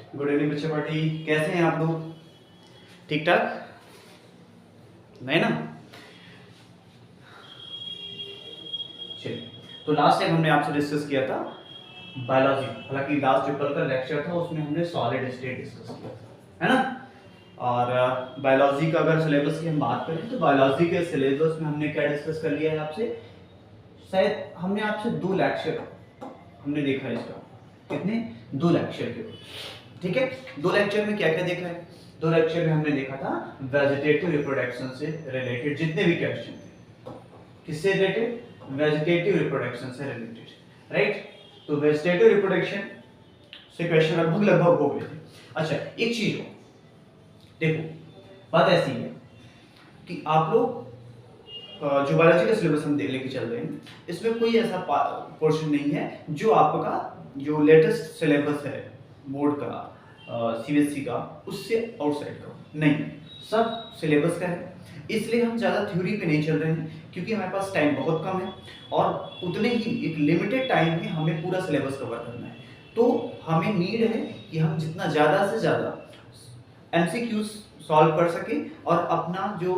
Good evening बच्चे party, कैसे हैं आप लोग? ठीक ठाक नहीं ना? चलिए, तो लास्ट टाइम हमने आपसे डिस्कस किया था बायोलॉजी। हालांकि लास्ट जो कल का लेक्चर था उसमें हमने सॉलिड स्टेट डिस्कस किया था, है ना? और बायोलॉजी का अगर सिलेबस की हम बात करें तो बायोलॉजी के सिलेबस में हमने क्या डिस्कस कर लिया है आपसे? शायद हमने आपसे 2 लेक्चर हमने देखा है इसका। कितने? 2 लेक्चर के, ठीक है। 2 लेक्चर में क्या क्या देखा है? 2 लेक्चर में हमने देखा था वेजिटेटिव रिप्रोडक्शन से रिलेटेड जितने भी क्वेश्चन थे। किससे रिलेटेड? वेजिटेटिव रिप्रोडक्शन से रिलेटेड, राइट? तो वेजिटेटिव रिप्रोडक्शन से क्वेश्चन लगभग हो गए थे। अच्छा, एक चीज देखो, बात ऐसी है कि आप लोग जो बायोलॉजी का सिलेबस हम लेके चल रहे हैं, इसमें कोई ऐसा पोर्शन नहीं है जो आपका जो लेटेस्ट सिलेबस है बोर्ड का, सीबीएसई का, उससे आउटसाइड का नहीं, सब सिलेबस का है। इसलिए हम ज़्यादा थ्योरी पे नहीं चल रहे हैं क्योंकि हमारे पास टाइम बहुत कम है और उतने ही एक लिमिटेड टाइम में हमें पूरा सिलेबस कवर करना है। तो हमें नीड है कि हम जितना ज़्यादा से ज़्यादा एमसीक्यूज सॉल्व कर सके और अपना जो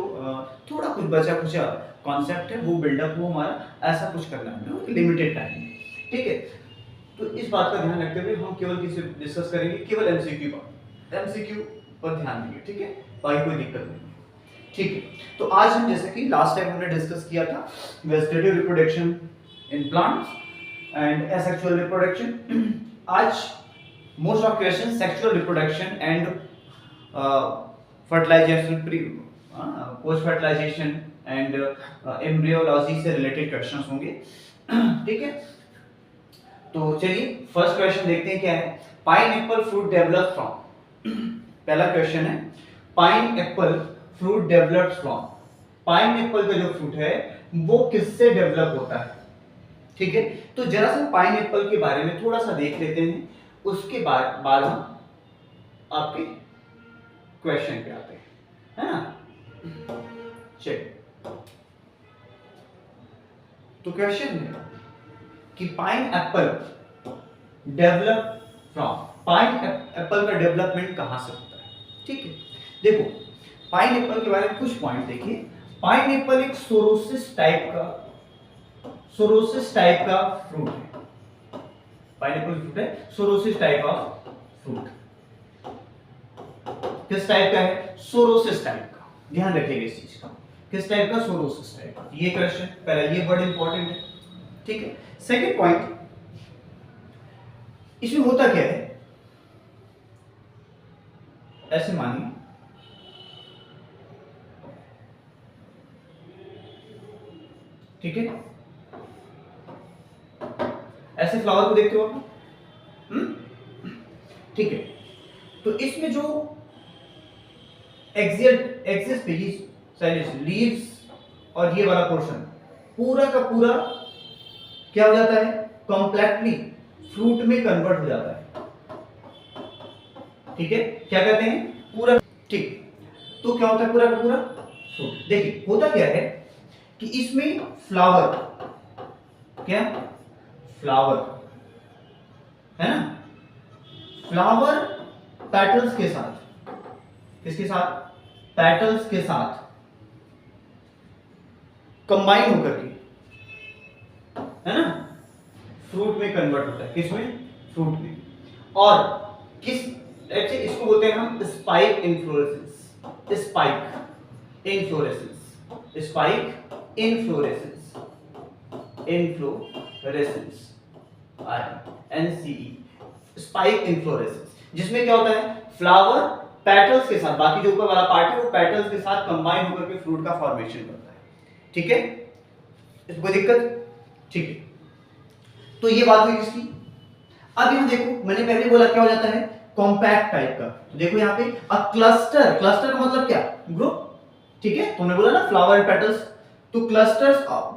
थोड़ा कुछ बचा कुचा कॉन्सेप्ट है वो बिल्डअप हो हमारा, ऐसा कुछ करना है लिमिटेड टाइम में, ठीक है। तो इस बात का ध्यान रखते हुए हम केवल किसी डिस्कस करेंगे केवल एमसीक्यू पर ध्यान देंगे, ठीक है, बाकी कोई दिक्कत नहीं, ठीक है। तो आज हम जैसे कि लास्ट टाइम हमने डिस्कस किया था vegetative reproduction in plants and asexual reproduction. आज most of question sexual reproduction and fertilisation, post fertilisation and embryology से रिलेटेड क्वेश्चंस होंगे, ठीक है। तो चलिए फर्स्ट क्वेश्चन देखते हैं क्या है। पाइनएप्पल फ्रूट डेवलप्स फ्रॉम, पहला क्वेश्चन है pineapple fruit develops from. Pineapple का जो फ्रूट है वो किससे डेवलप होता है, ठीक है। तो जरा सा पाइनएप्पल के बारे में थोड़ा सा देख लेते हैं, उसके बाद हम आपके क्वेश्चन पे आते हैं, है ना। चलिए, तो क्वेश्चन है कि पाइनएप्पल डेवलप फ्रॉम, पाइनएप्पल का डेवलपमेंट कहां से होता है, ठीक है। देखो पाइनएप्पल के बारे में कुछ पॉइंट देखिए। पाइनएप्पल एक सोरोसिस टाइप का फ्रूट है। पाइनएप्पल फ्रूट है सोरोसिस टाइप ऑफ फ्रूट। किस टाइप का है? सोरोसिस टाइप का। ध्यान रखिएगा इस चीज का, किस टाइप का? सोरोसिस टाइप का। ये क्वेश्चन पहला, ये वर्ड इंपॉर्टेंट है, ठीक है। सेकंड पॉइंट, इसमें होता क्या है, ऐसे मानिए ठीक है, ऐसे फ्लावर को देखते हो आप, ठीक है। तो इसमें जो एक्सिस पेज लीव्स और ये वाला पोर्शन पूरा का पूरा क्या हो जाता है? कॉम्प्लेक्टली फ्रूट में कन्वर्ट हो जाता है, ठीक है। क्या कहते हैं? पूरा, ठीक। तो क्या होता है पूरा का पूरा फ्रूट? देखिए होता क्या है कि इसमें फ्लावर, क्या फ्लावर है ना, फ्लावर पेटल्स के साथ, किसके साथ? पेटल्स के साथ कंबाइन होकर के, है ना, फ्रूट में कन्वर्ट होता है। किसमें? फ्रूट में। और किस टाइप से? इसको बोलते हैं हम spike inflorescence. Spike inflorescence, spike inflorescence, inflorescence, INCE, spike inflorescence, जिसमें क्या होता है? फ्लावर पेटल्स के साथ, बाकी जो ऊपर वाला पार्ट है वो पेटल्स के साथ कंबाइन होकर के फ्रूट का फॉर्मेशन करता है, ठीक है। इसको कोई दिक्कत? ठीक है। तो ये बात हुई किसकी? अब यहां देखो, मैंने पहले बोला क्या हो जाता है? कॉम्पैक्ट टाइप का। तो देखो यहाँ पे क्लस्टर, क्लस्टर का मतलब क्या? ग्रुप, ठीक है। तुमने बोला ना फ्लावर पेटल्स, तो clusters of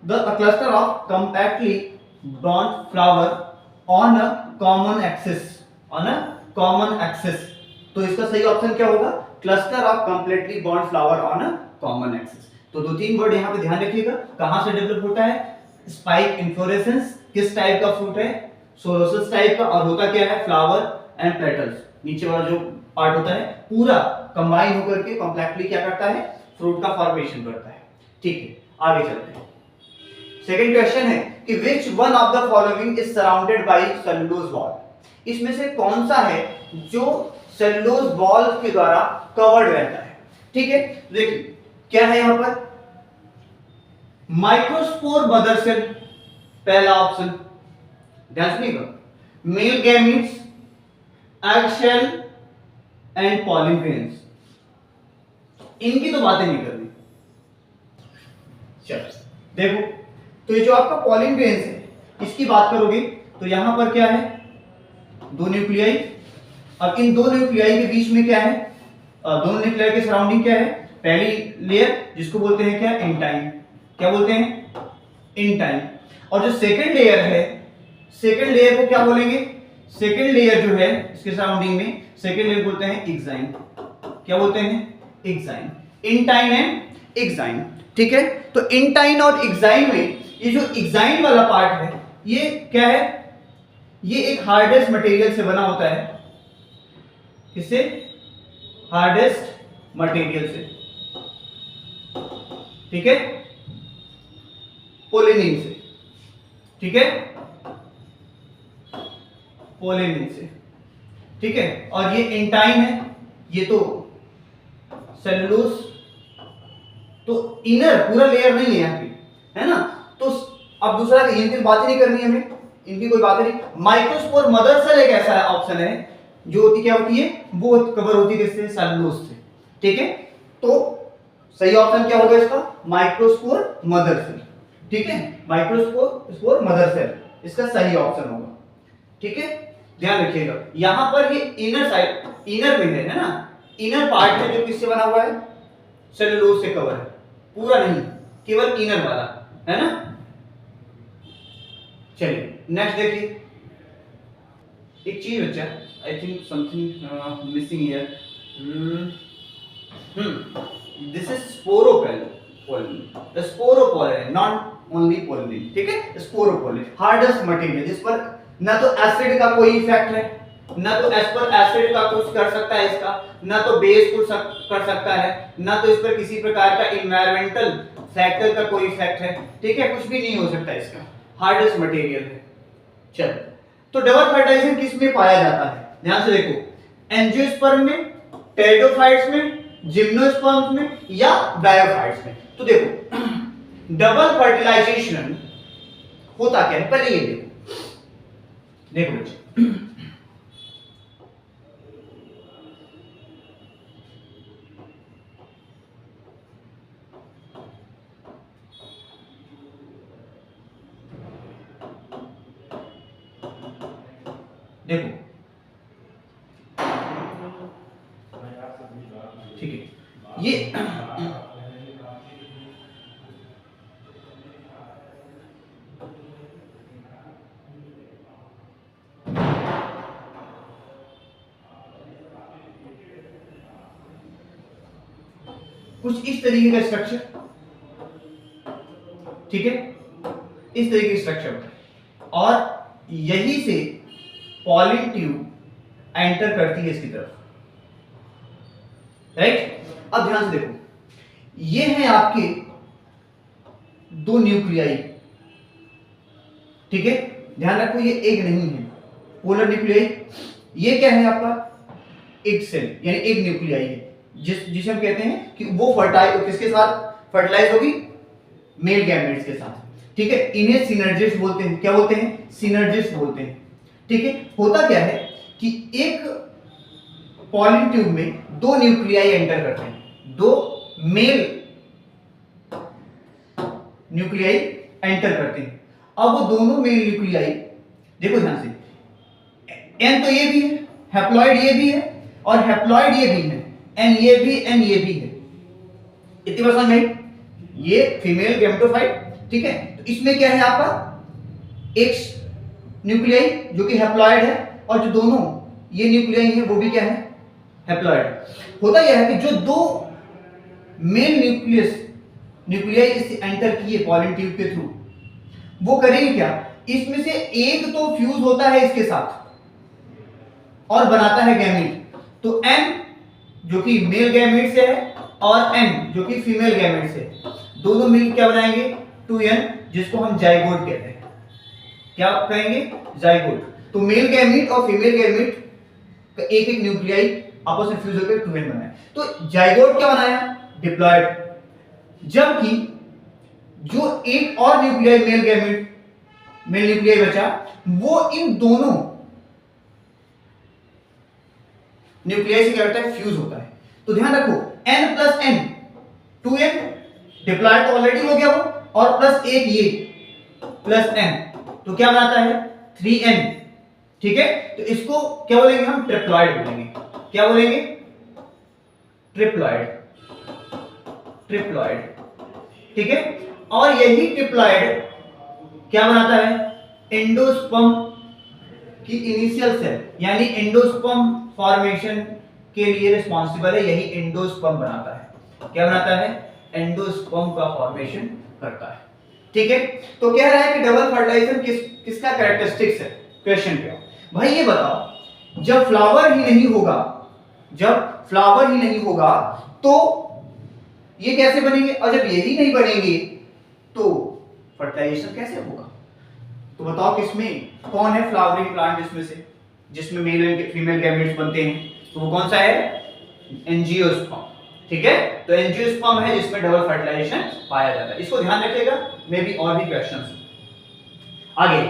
the cluster of compactly bond flower on a common axis, on a common axis. तो इसका सही ऑप्शन क्या होगा? Cluster of completely bond flower on a common axis. तो 2-3 वर्ड यहां पे ध्यान रखिएगा, कहां से डेवलप होता है? Spike inflorescence. किस टाइप का फ्रूट है? सोरोसिस टाइप का। और होता क्या है? फ्लावर एंड पेटल्स, नीचे वाला जो पार्ट होता है पूरा कंबाइन होकर के कॉम्पैक्टली क्या करता है, फ्रूट का फॉर्मेशन करता है। ठीक है, आगे चलते हैं। सेकंड क्वेश्चन है कि विच one of the following is surrounded by cellulose wall, इसमें से कौन सा है जो सेलुलोज वॉल के द्वारा कवर्ड रहता है। ठीक है, देखिए क्या है यहां पर, माइक्रोस्पोर मदर सेल पहला ऑप्शन, ध्यान सुनिएगा, male gametes, egg cell and pollen grains, इनकी तो बातें नहीं करनी। चलो देखो, तो ये जो आपका पॉलिन ग्रेन्स है इसकी बात करोगे तो यहां पर क्या है, दो न्यूक्लियाई। अब इन दो न्यूक्लियाई के बीच में क्या है, दोनों न्यूक्लियाई के सराउंडिंग क्या है, पहली लेयर जिसको बोलते हैं क्या, इंटाइन, क्या बोलते हैं, इंटाइन। और जो सेकंड लेयर है, सेकंड लेयर को क्या बोलेंगे, सेकंड लेयर जो है इसके सराउंडिंग में सेकंड लेयर बोलते हैं एक्साइन, क्या बोलते हैं, एक्साइन, इंटाइन एंड एक्साइन। ठीक है, तो इंटाइन और एक्साइन में ये जो एक्साइन वाला पार्ट है ये क्या है, ये एक हार्डेस्ट मटेरियल से बना होता है, किससे, हार्डेस्ट मटेरियल से, ठीक है, पोलेनिन से, ठीक है, पोलेनिन से, ठीक है। और ये इंटाइन है, ये तो सेलुलोज, तो इनर पूरा लेयर नहीं है यहाँ पे, है ना। तो अब दूसरा इनकी बात ही नहीं करनी है हमें, इनकी कोई बात नहीं। माइक्रोस्पोर मदर सेल एक ऐसा ऑप्शन है जो होती क्या होती है, वो कवर होती है किससे, सेलुलोज से। ठीक है, तो सही ऑप्शन क्या होगा इसका, माइक्रोस्पोर मदर सेल। ठीक है, माइक्रोस्पोर मदर सेल इसका सही ऑप्शन होगा। ठीक है, ध्यान रखिएगा यहां पर ये इनर साइड, इनर में है ना, इनर पार्ट है जो किससे बना हुआ है, सेलुलोज से कवर है, पूरा नहीं, केवल इनर वाला, है ना। चलिए नेक्स्ट देखिए, एक चीज बच्चा, I think something missing here, this is sporopollenin, sporopollenin not only pollen. ठीक है, स्पोरोपोलिन हार्डेस्ट मटेरियल जिस पर ना तो एसिड का कोई इफेक्ट है, ना तो इस पर एसिड का कुछ कर सकता है इसका, ना तो बेस कुछ कर सकता है, ना तो इस पर किसी प्रकार का इन्वायरमेंटल फैक्टर का कोई इफेक्ट है। ठीक है, कुछ भी नहीं हो सकता इसका, हार्डेस्ट मटेरियल है। चलो, तो डबल फर्टिलाइजेशन किस में पाया जाता है, ध्यान से देखो, एंजियोस्पर्म में, टेरिडोफाइट्स में, जिम्नोस्पर्म्स में या ब्रायोफाइट्स में। तो देखो डबल फर्टिलाइजेशन होता क्या है, पहले ये देखो बच्चे, देखो ठीक है, ये कुछ इस तरीके का स्ट्रक्चर, ठीक है, इस तरीके का स्ट्रक्चर, और यही से पॉलिन ट्यूब एंटर करती है इसकी तरफ, राइट। अब ध्यान से देखो, ये है आपके दो न्यूक्लियाई, ठीक है, ध्यान रखो ये एक नहीं है, पोलर न्यूक्लियाई। ये क्या है आपका, एक सेल यानी एक न्यूक्लियाई है, जिसे हम कहते हैं कि वो फर्टाइल किसके साथ फर्टिलाइज होगी, मेल गैमेट्स के साथ। ठीक है, इन्हें सिनर्जिस्ट बोलते हैं, क्या बोलते हैं, सिनर्जिस्ट बोलते हैं। ठीक है, होता क्या है कि एक पॉलिन ट्यूब में दो न्यूक्लियाई एंटर करते हैं, दो मेल न्यूक्लियाई एंटर करते हैं। अब वो दोनों मेल न्यूक्लियाई, देखो ध्यान से, एन तो ये भी है, हैप्लॉइड ये भी है, और हैप्लॉइड ये भी है, एन ये भी, एन ये भी है, इतनी बात समझ में, ये फीमेल गैमेटोफाइट। ठीक है, तो इसमें क्या है आपका एक्स न्यूक्लियाई जो कि हैप्लॉइड है, और जो दोनों ये न्यूक्लियाई है वो भी क्या है, हैप्लॉइड। होता यह है कि जो दो मेल न्यूक्लियाई इससे एंटर किए पॉलिन ट्यूब के थ्रू, वो करेंगे क्या, इसमें से एक तो फ्यूज होता है इसके साथ, और बनाता है गैमीट। तो एन जो कि मेल गैमीट से है और एन जो कि फीमेल गैमीट से, दोनों मिल क्या बनाएंगे 2n, जिसको हम जाइगोट कहते हैं। क्या कहेंगे? जाइगोट। तो मेल गैमीट और फीमेल गैमीट का एक एक न्यूक्लियाई आपस में फ्यूज होकर 2n बनाया। तो जाइगोट क्या बनाया? डिप्लॉयड। जबकि जो एक और nuclei male gamete, male nuclei बचा, वो इन दोनों न्यूक्लियाई से क्या करता है? फ्यूज होता है। तो ध्यान रखो n plus n 2n, diploid तो ऑलरेडी हो गया वो, और प्लस एक ये प्लस n, तो क्या बनाता है 3n। ठीक है, तो इसको क्या बोलेंगे हम? ट्रिप्लॉयड बोलेंगे। क्या बोलेंगे? ट्रिप्लॉयड। ट्रिप्लॉयड। ठीक है, और यही ट्रिप्लॉयड क्या बनाता है? एंडोस्पर्म की इनिशियल सेल, यानी एंडोस्पर्म फॉर्मेशन के लिए रिस्पॉन्सिबल है, यही एंडोस्पर्म बनाता है। क्या बनाता है? एंडोस्पर्म का फॉर्मेशन करता है। ठीक है, तो कह रहा है कि डबल फर्टिलाइजेशन किसका कैरेक्टरिस्टिक्स है? क्वेश्चन पे भाई ये बताओ, जब फ्लावर ही नहीं होगा, जब फ्लावर ही नहीं होगा तो ये कैसे बनेंगे, और जब यही नहीं बनेंगे तो फर्टिलाइजेशन कैसे होगा? तो बताओ किसमें, कौन है फ्लावरिंग प्लांट जिसमें से, जिसमें मेल एंड फीमेल गैमेट्स बनते हैं? तो वो कौन सा है? एंजियोस्पर्म। ठीक है, तो एंजियोस्पर्म है जिसमें डबल फर्टिलाइजेशन पाया जाता है। इसको ध्यान रखिएगा, मे बी और भी क्वेश्चंस। आगे,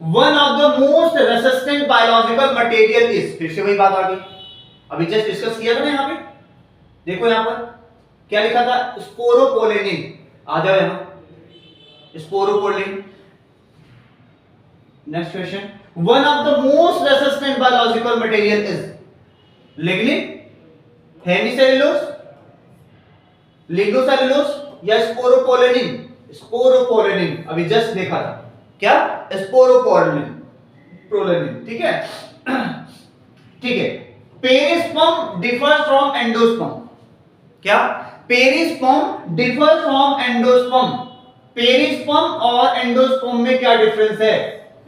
one of the most resistant biological material is, फिर से वही बात आ गई, अभी जस्ट डिस्कस किया था ना। यहां पे देखो, यहां पर क्या लिखा था? स्पोरोपोलेनिन। आ जाओ यहां, sporopollenin. Next question, one of the most resistant biological material is lignin, hemicellulose, lignocellulose या स्पोरोपोलेनिन? स्पोरोपोलेनिन, अभी जस्ट देखा था। क्या? स्पोरोपोलेनिन, प्रोलेनिन। ठीक है, ठीक है। Perisperm differs from endosperm. क्या? Perisperm differs from endosperm. Perisperm और एंडोस्पर्म में क्या डिफरेंस है?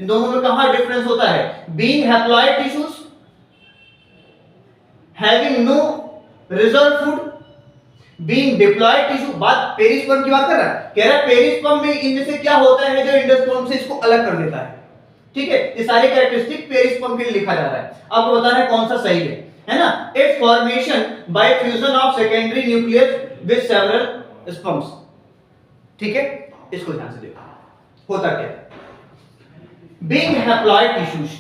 इन दोनों में कहां डिफरेंस होता है? Being haploid tissues, having no reserve food, being diploid tissue. बात पेरिस्पर्म की बात कर रहा है, कह रहा है पेरिस्पर्म में इनमें से क्या होता है जो एंडोस्पर्म से इसको अलग कर देता है। ठीक है, ये सारे कैरेक्टरिस्टिक पेरिस्पर्म के लिए लिखा जा रहा है। आपको बताना है कौन सा सही है ना? It's formation by fusion of secondary nucleus with several sperms. ठीक है, इसको ध्यान से देखो होता क्या है। बीइंग हैप्लॉइड टिश्यूज,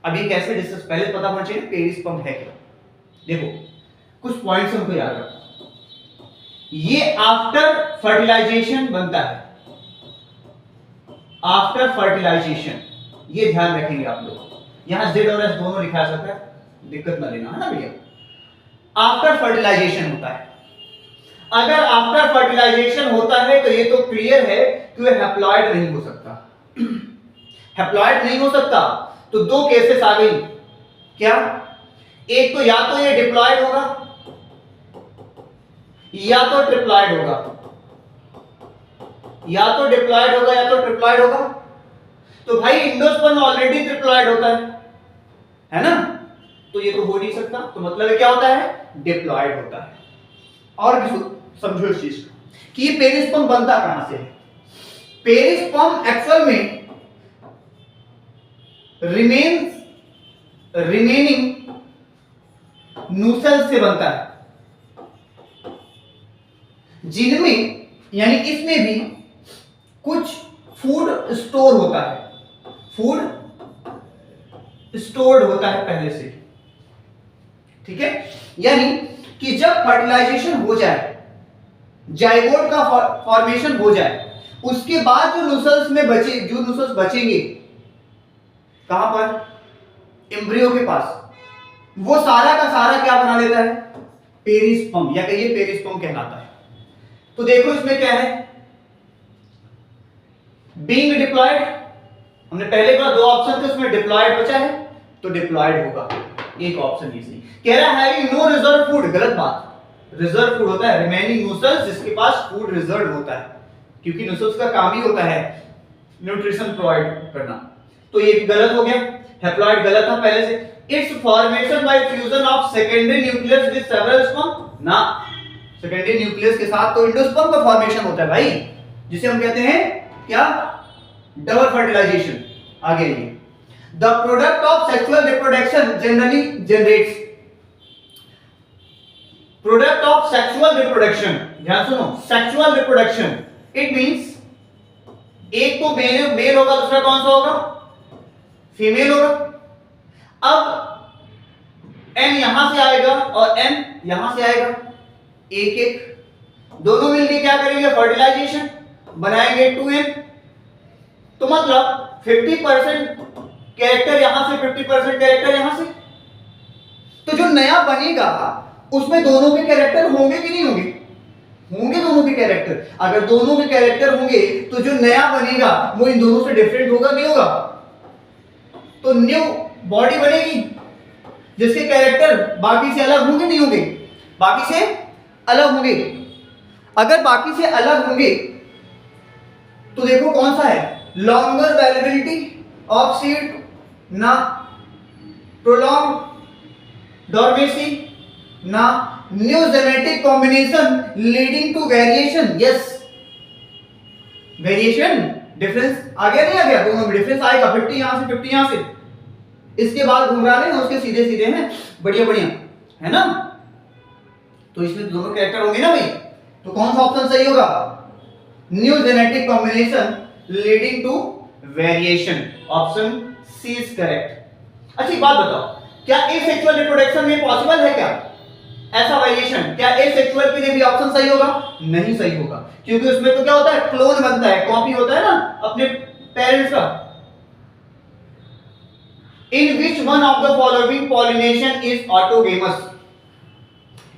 अभी कैसे डिस्कस, पहले पता होना चाहिए पेरिस्पर्म है क्या। देखो कुछ पॉइंट्स हमको याद रखो। ये आफ्टर फर्टिलाइजेशन बनता है, आफ्टर फर्टिलाइजेशन, ये ध्यान रखेंगे आप लोग। यहां Z और S दोनों लिखा सकता है, दिक्कत ना लेना, है ना भैया। आफ्टर फर्टिलाइजेशन होता है। अगर आफ्टर फर्टिलाइजेशन होता है तो ये तो क्लियर है कि वह हैप्लॉइड नहीं हो सकता। हैप्लॉइड नहीं हो सकता, तो दो केसेस आ गई। क्या? एक तो या तो ये डिप्लॉयड होगा या तो ट्रिप्लॉयड होगा, या तो डिप्लॉयड होगा या तो ट्रिप्लॉयड होगा। तो भाई इंडोस्पर्म ऑलरेडी ट्रिप्लॉयड होता है ना? तो ये तो हो नहीं सकता, तो मतलब क्या होता है? डिप्लॉयड होता है। और भी समझो इस चीज को कि ये पेरिस्पर्म बनता कहां से है। पेरिस्पर्म एक्चुअल में रिमेनिंग नूसेल्स से बनता है, जिनमें यानी इसमें भी कुछ फूड स्टोर होता है, फूड स्टोर्ड होता है पहले से। ठीक है, यानी कि जब फर्टिलाइजेशन हो जाए, जाइगोट का फॉर्मेशन हो जाए, उसके बाद जो नूसेल्स में बचे, जो नूसेल्स बचेंगे कहां पर? एम्ब्रियो के पास, वो सारा का सारा क्या बना लेता है? पेरिस्पर्म, या कहिए पेरिस्पर्म कहलाता है। तो देखो इसमें क्या है? बीइंग डिप्लॉयड, हमने पहले का दो ऑप्शन थे, उसमें डिप्लॉयड बचा है तो डिप्लॉयड होगा, एक ऑप्शन ये सही। कह रहा है हैविंग नो रिजर्व फूड, गलत बात। रिजर्व फूड होता है रिमेनिंग नूसेल्स, जिसके पास फूड रिजर्व होता है, क्योंकि नूसेल्स का काम ही होता है न्यूट्रिशन प्रोवाइड करना। तो ये भी गलत हो गया, हैप्लॉइड गलत था पहले से। It's formation by fusion of secondary nucleus with several sperm ना, सेकेंडरी न्यूक्लियस के साथ तो एंडोस्पर्म का फॉर्मेशन होता है भाई, जिसे हम कहते हैं क्या, डबल फर्टिलाइजेशन। आगे ये the product of sexual reproduction generally generates, product of sexual reproduction, ध्यान सुनो, सेक्सुअल रिप्रोडक्शन इट मींस एक तो मेल होगा, दूसरा कौन सा होगा, फीमेल होगा। अब एन यहां से आएगा और एन यहां से आएगा, एक एक दोनों मिलकर क्या करेंगे, फर्टिलाइजेशन बनाएंगे 2n। तो मतलब 50% कैरेक्टर यहां से, 50% कैरेक्टर यहां से। तो जो नया बनेगा उसमें दोनों के कैरेक्टर होंगे कि नहीं होंगे, होंगे दोनों के कैरेक्टर। अगर दोनों के कैरेक्टर होंगे तो जो नया बनेगा वो इन दोनों से डिफरेंट होगा नहीं होगा, तो न्यू बॉडी बनेगी जिसके कैरेक्टर बाकी से अलग होंगे नहीं होंगे, बाकी से अलग होंगे। अगर बाकी से अलग होंगे तो देखो कौन सा है, लॉन्गर वैलिबिलिटी ऑफ सीड ना, प्रोलॉन्ग डॉर्मेसी ना, new genetic combination leading to variation. Yes, variation, difference आ गया नहीं आ गया, दोनों में डिफरेंस आएगा, 50 यहां से 50 यहां से। इसके बाद घुमा लें उसके सीधे सीधे हैं, बढ़िया बढ़िया है ना। तो इसमें दोनों कैरेक्टर होंगे ना भाई, तो कौन सा ऑप्शन सही होगा, new genetic combination leading to variation, option C is correct. अच्छी बात बताओ, क्या एसेक्सुअल रिप्रोडक्शन में पॉसिबल है क्या ऐसा वेरिएशन, क्या एसेक्सुअल के लिए भी ऑप्शन सही होगा, नहीं सही होगा, क्योंकि उसमें तो क्या होता है, क्लोन बनता है, कॉपी होता है ना अपने पेरेंट्स का। In which one of the following pollination is autogamous,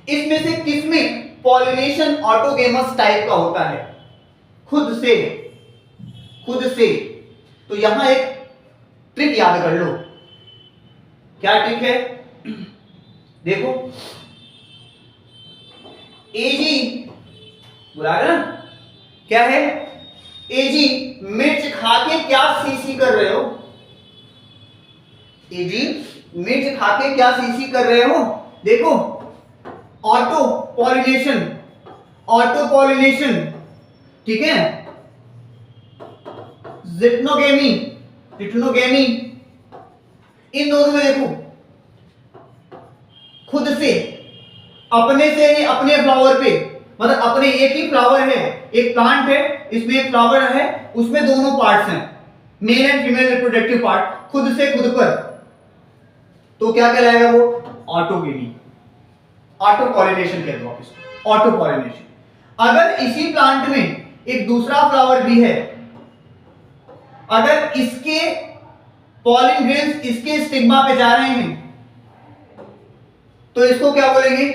इसमें से किसमें पॉलिनेशन ऑटोगेमस टाइप का होता है, खुद से, खुद से। तो यहां एक ट्रिक याद कर लो, क्या ट्रिक है, देखो एजी बुला रहे ना, क्या है, एजी मिर्च खा के क्या सीसी कर रहे हो, एजी मिर्च खा के क्या सीसी कर रहे हो, देखो ऑटो पॉलिनेशन, ऑटो पॉलिनेशन, ठीक है, जिप्नोगेमी, जिप्नोगेमी, इन दोनों में देखो खुद से, अपने से नहीं, अपने फ्लावर पे, मतलब अपने एक ही फ्लावर है, एक प्लांट है, इसमें एक फ्लावर है, उसमें दोनों पार्ट्स हैं, mail and female reproductive part, खुद से खुद पर, तो क्या कहलाएगा वो, ऑटोगेमी, ऑटो पॉलिनेशन कहते हो आप इसको, ऑटो पॉलिनेशन। अगर इसी प्लांट में एक दूसरा फ्लावर भी है, अगर इसके पॉलिन ग्रेन्स इसके स्टिग्मा पे जा रहे हैं तो इसको क्या बोलेंगे,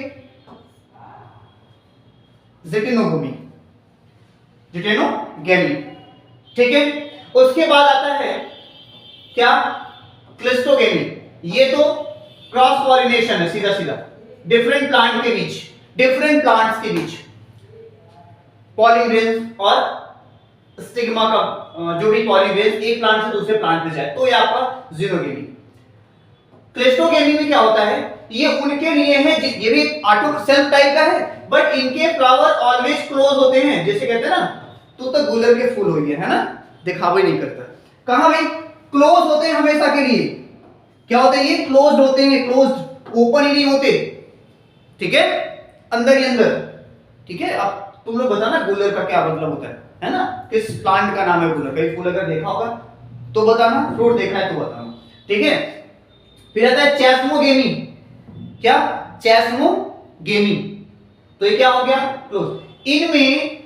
जिटेनोगेमी, जिटेनोगेमी, ठीक है। उसके बाद आता है क्या, क्लिस्टोगेमी, ये तो क्रॉस पॉलिनेशन है, सीधा सीधा डिफरेंट प्लांट के बीच, डिफरेंट प्लांट्स के बीच पॉलिन ग्रेन्स और स्टिग्मा का जो भी पॉलिन ग्रेन्स एक प्लांट से दूसरे प्लांट पे जाए, तो ये आपका जीनोगेमी। क्लिस्टोगेमी में क्या होता है, ये उनके लिए है, ये भी ऑटो सेल्फ टाइप का है, बट इनके फ्लावर ऑलवेज क्लोज होते हैं, जैसे कहते हैं ना तू तो गुलर के फूल हो गया है ना, दिखावा ही नहीं करता, कहां भाई, क्लोज होते हैं हमेशा के लिए, क्या होते हैं, ये क्लोज्ड होते हैं, क्लोज्ड, ओपन ही नहीं होते, ठीक है, अंदर ही अंदर, ठीक है। अब तुम लोग बताना गुलर का क्या मतलब होता है ना, किस प्लांट का नाम है गुलर, कहीं फूल अगर देखा होगा तो बताना, फ्रूट देखा है तो बताना, ठीक है। फिर आता है चैस्मोगेमी, क्या, चैस्मोगेमी, तो ये क्या हो गया, क्लोज। इनमें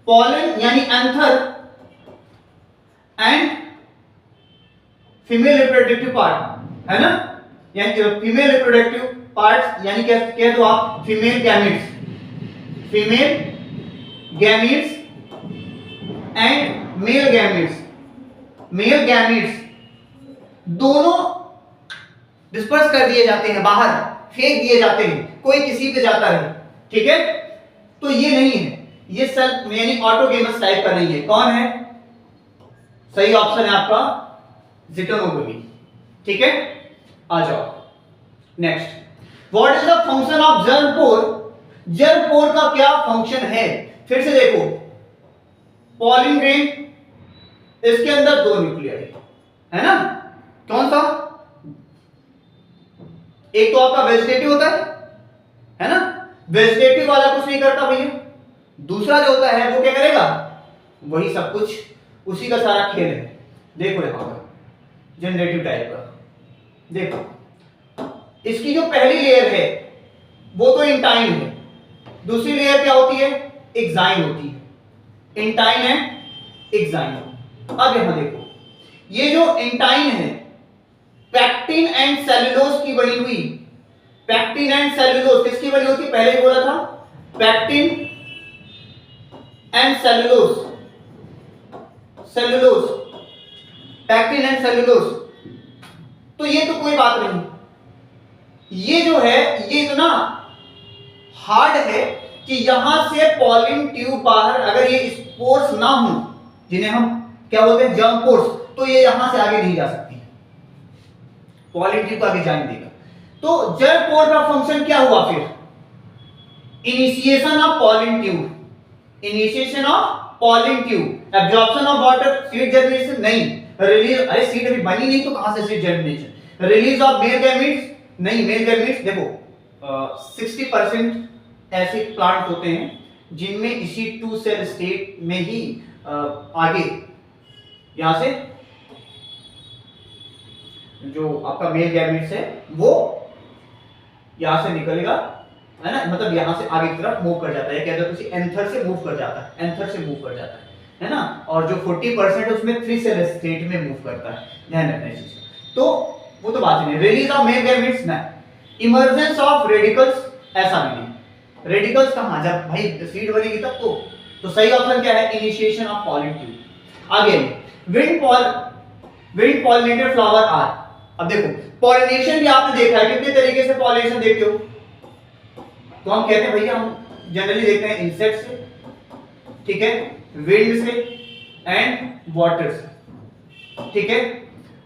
पॉलन यानी anther and female reproductive part है ना, यानी फीमेल रिप्रोडक्टिव पार्ट्स, यानी क्या कह दो आप, female gametes, female gametes and male gametes, male gametes दोनों डिस्पर्स कर दिए जाते हैं, बाहर फेंक दिए जाते हैं, कोई किसी पे जाता है, ठीक है। तो ये नहीं है, ये सेल्फ यानी ऑटोगेमस टाइप का नहीं है, कौन है, सही ऑप्शन है आपका ज़िटोनोगमी। ठीक है, आ जाओ next. What is the function of germ pore? Germ pore का क्या फंक्शन है? फिर से देखो, पॉलिन ग्रेन, इसके अंदर 2 न्यूक्लियाई है ना, कौन सा? एक तो आपका वेजिटेटिव होता है ना, वेजिटेटिव वाला कुछ नहीं करता भैया, दूसरा जो होता है वो क्या करेगा? वही सब कुछ, उसी का सारा खेल है। देखो यहां पर जनरेटिव टाइप का, देखो इसकी जो पहली लेयर है वो तो इंटाइन है, दूसरी लेयर क्या होती है? एक्साइन होती है, इंटाइन है एक्साइन। अब यहां देखो, ये जो इंटाइन है पैक्टिन एंड सेलुलोज की बनी हुई, पैक्टिन एंड सेलुलोज किसकी बनी होती है? पहले ही बोला था, pectin and cellulose, cellulose, pectin and cellulose. तो ये तो कोई बात नहीं, ये जो है ये इतना हार्ड है कि यहां से पॉलिन ट्यूब बाहर, अगर ये स्पोर्स ना हो, जिन्हें हम क्या बोलते हैं? जर्म पोर्स, तो ये यहां से आगे नहीं जा सकती, पॉलिन ट्यूब आगे जाने देगा। तो जर्म पोर का फंक्शन क्या हुआ फिर? Initiation of pollen tube, initiation of pollen tube, absorption of water, seed germination नहीं, रिलीज, अरे सीड अभी बनी नहीं तो कहां से seed germination, release of male gametes नहीं, मेल गैमीट्स देखो 60% ऐसे प्लांट होते हैं जिनमें इसी 2 सेल स्टेट में ही आगे यहां से जो आपका मेल गैमीट्स है वो यहां से निकलेगा, है ना, मतलब यहां से आगे की तरफ मूव कर जाता है, क्या कहते हैं एंथर से मूव कर जाता है, एंथर से मूव कर जाता है ना, और जो 40% है उसमें 3 सेल स्टेट में मूव करता है, ध्यान रखना इस चीज। तो वो तो बात ही नहीं, रिलीज ऑफ मेल गैमीट्स ना, इमर्जेंस ऑफ रेडिकल्स ऐसा भी नहीं, रेडिकल्स कहां? जब भाई सीड बनेगी तब तो सही ऑप्शन क्या है? Initiation of pollen tube. आगे विंड पॉलिनेटेड फ्लावर आर। अब देखो पॉलिनेशन भी आपने देखा है, कितने तरीके से पॉलिनेशन देखते हो, तो हम कहते हैं भैया हम जनरली देखते हैं इंसेक्ट से, ठीक है, विंड से एंड वाटर से, ठीक है।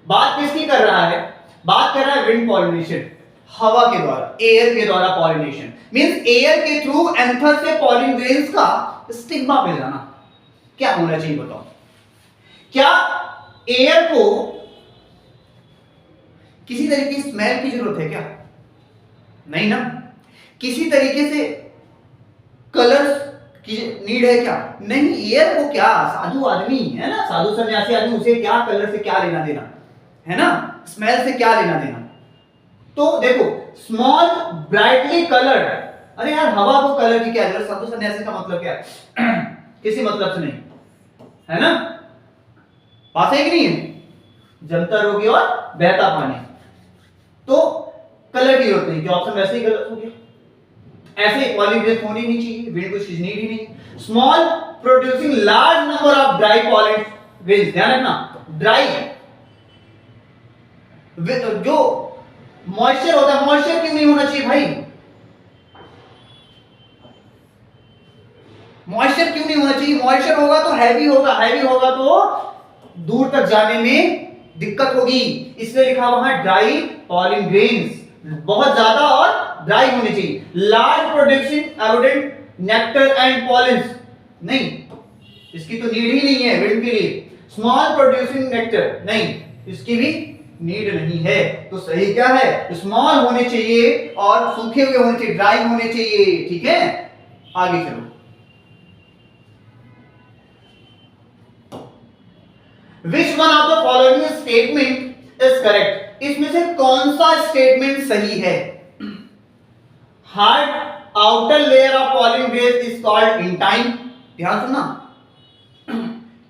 बात किसकी कर रहा है? बात कर रहा है विंड पॉलिनेशन, हवा के द्वारा, एयर के द्वारा पॉलिनेशन, मींस एयर के थ्रू एंथर से पॉलिन ग्रेन्स का स्टिग्मा मिल जाना। क्या होना चाहिए बताओ? क्या एयर को किसी तरीके की स्मेल की जरूरत है क्या? नहीं ना। किसी तरीके से कलर्स की नीड है क्या? नहीं। एयर को क्या, साधु आदमी है ना, साधु सन्यासी आदमी, उसे क्या कलर से क्या लेना देना है ना, स्मेल से क्या लेना देना। तो देखो स्मॉल ब्राइटली कलर्ड, अरे यार हवा को कलर की क्या जरूरत, साधु सन्यासी का मतलब क्या है? किसी मतलब से नहीं, है ना, पास है कि नहीं है? जमता रोगी और बहता पानी, तो कलर की जरूरत नहीं, कि ऑप्शन वैसे ही गलत हो गया। ऐसे पॉलिन ग्रेन्स होनी नहीं चाहिए, विंड को चीज नीड ही नहीं। Small producing large number of dry pollen grains, ध्यान रखना, ड्राई जो मॉइस्चर होता है, मॉइस्चर क्यों नहीं होना चाहिए भाई? मॉइस्चर क्यों नहीं होना चाहिए? मॉइस्चर होगा तो हैवी होगा, हैवी होगा तो दूर तक जाने में दिक्कत होगी, इसलिए लिखा वहां ड्राई पॉलिन ग्रेन्स, बहुत ज्यादा और ड्राई होनी चाहिए। Large production abundant nectar and pollens, नहीं, इसकी तो नीड ही नहीं है विंड के लिए। स्मॉल प्रोड्यूसिंग नेक्टर, नहीं, इसकी भी नीड नहीं है। तो सही क्या है? स्मॉल होने चाहिए और सूखे हुए होने चाहिए, ड्राई होने चाहिए, ठीक है। आगे चलो, which one of the following statement is correct? इसमें से कौन सा स्टेटमेंट सही है? Hard outer layer of pollen grains is called intine, ध्यान सुनना,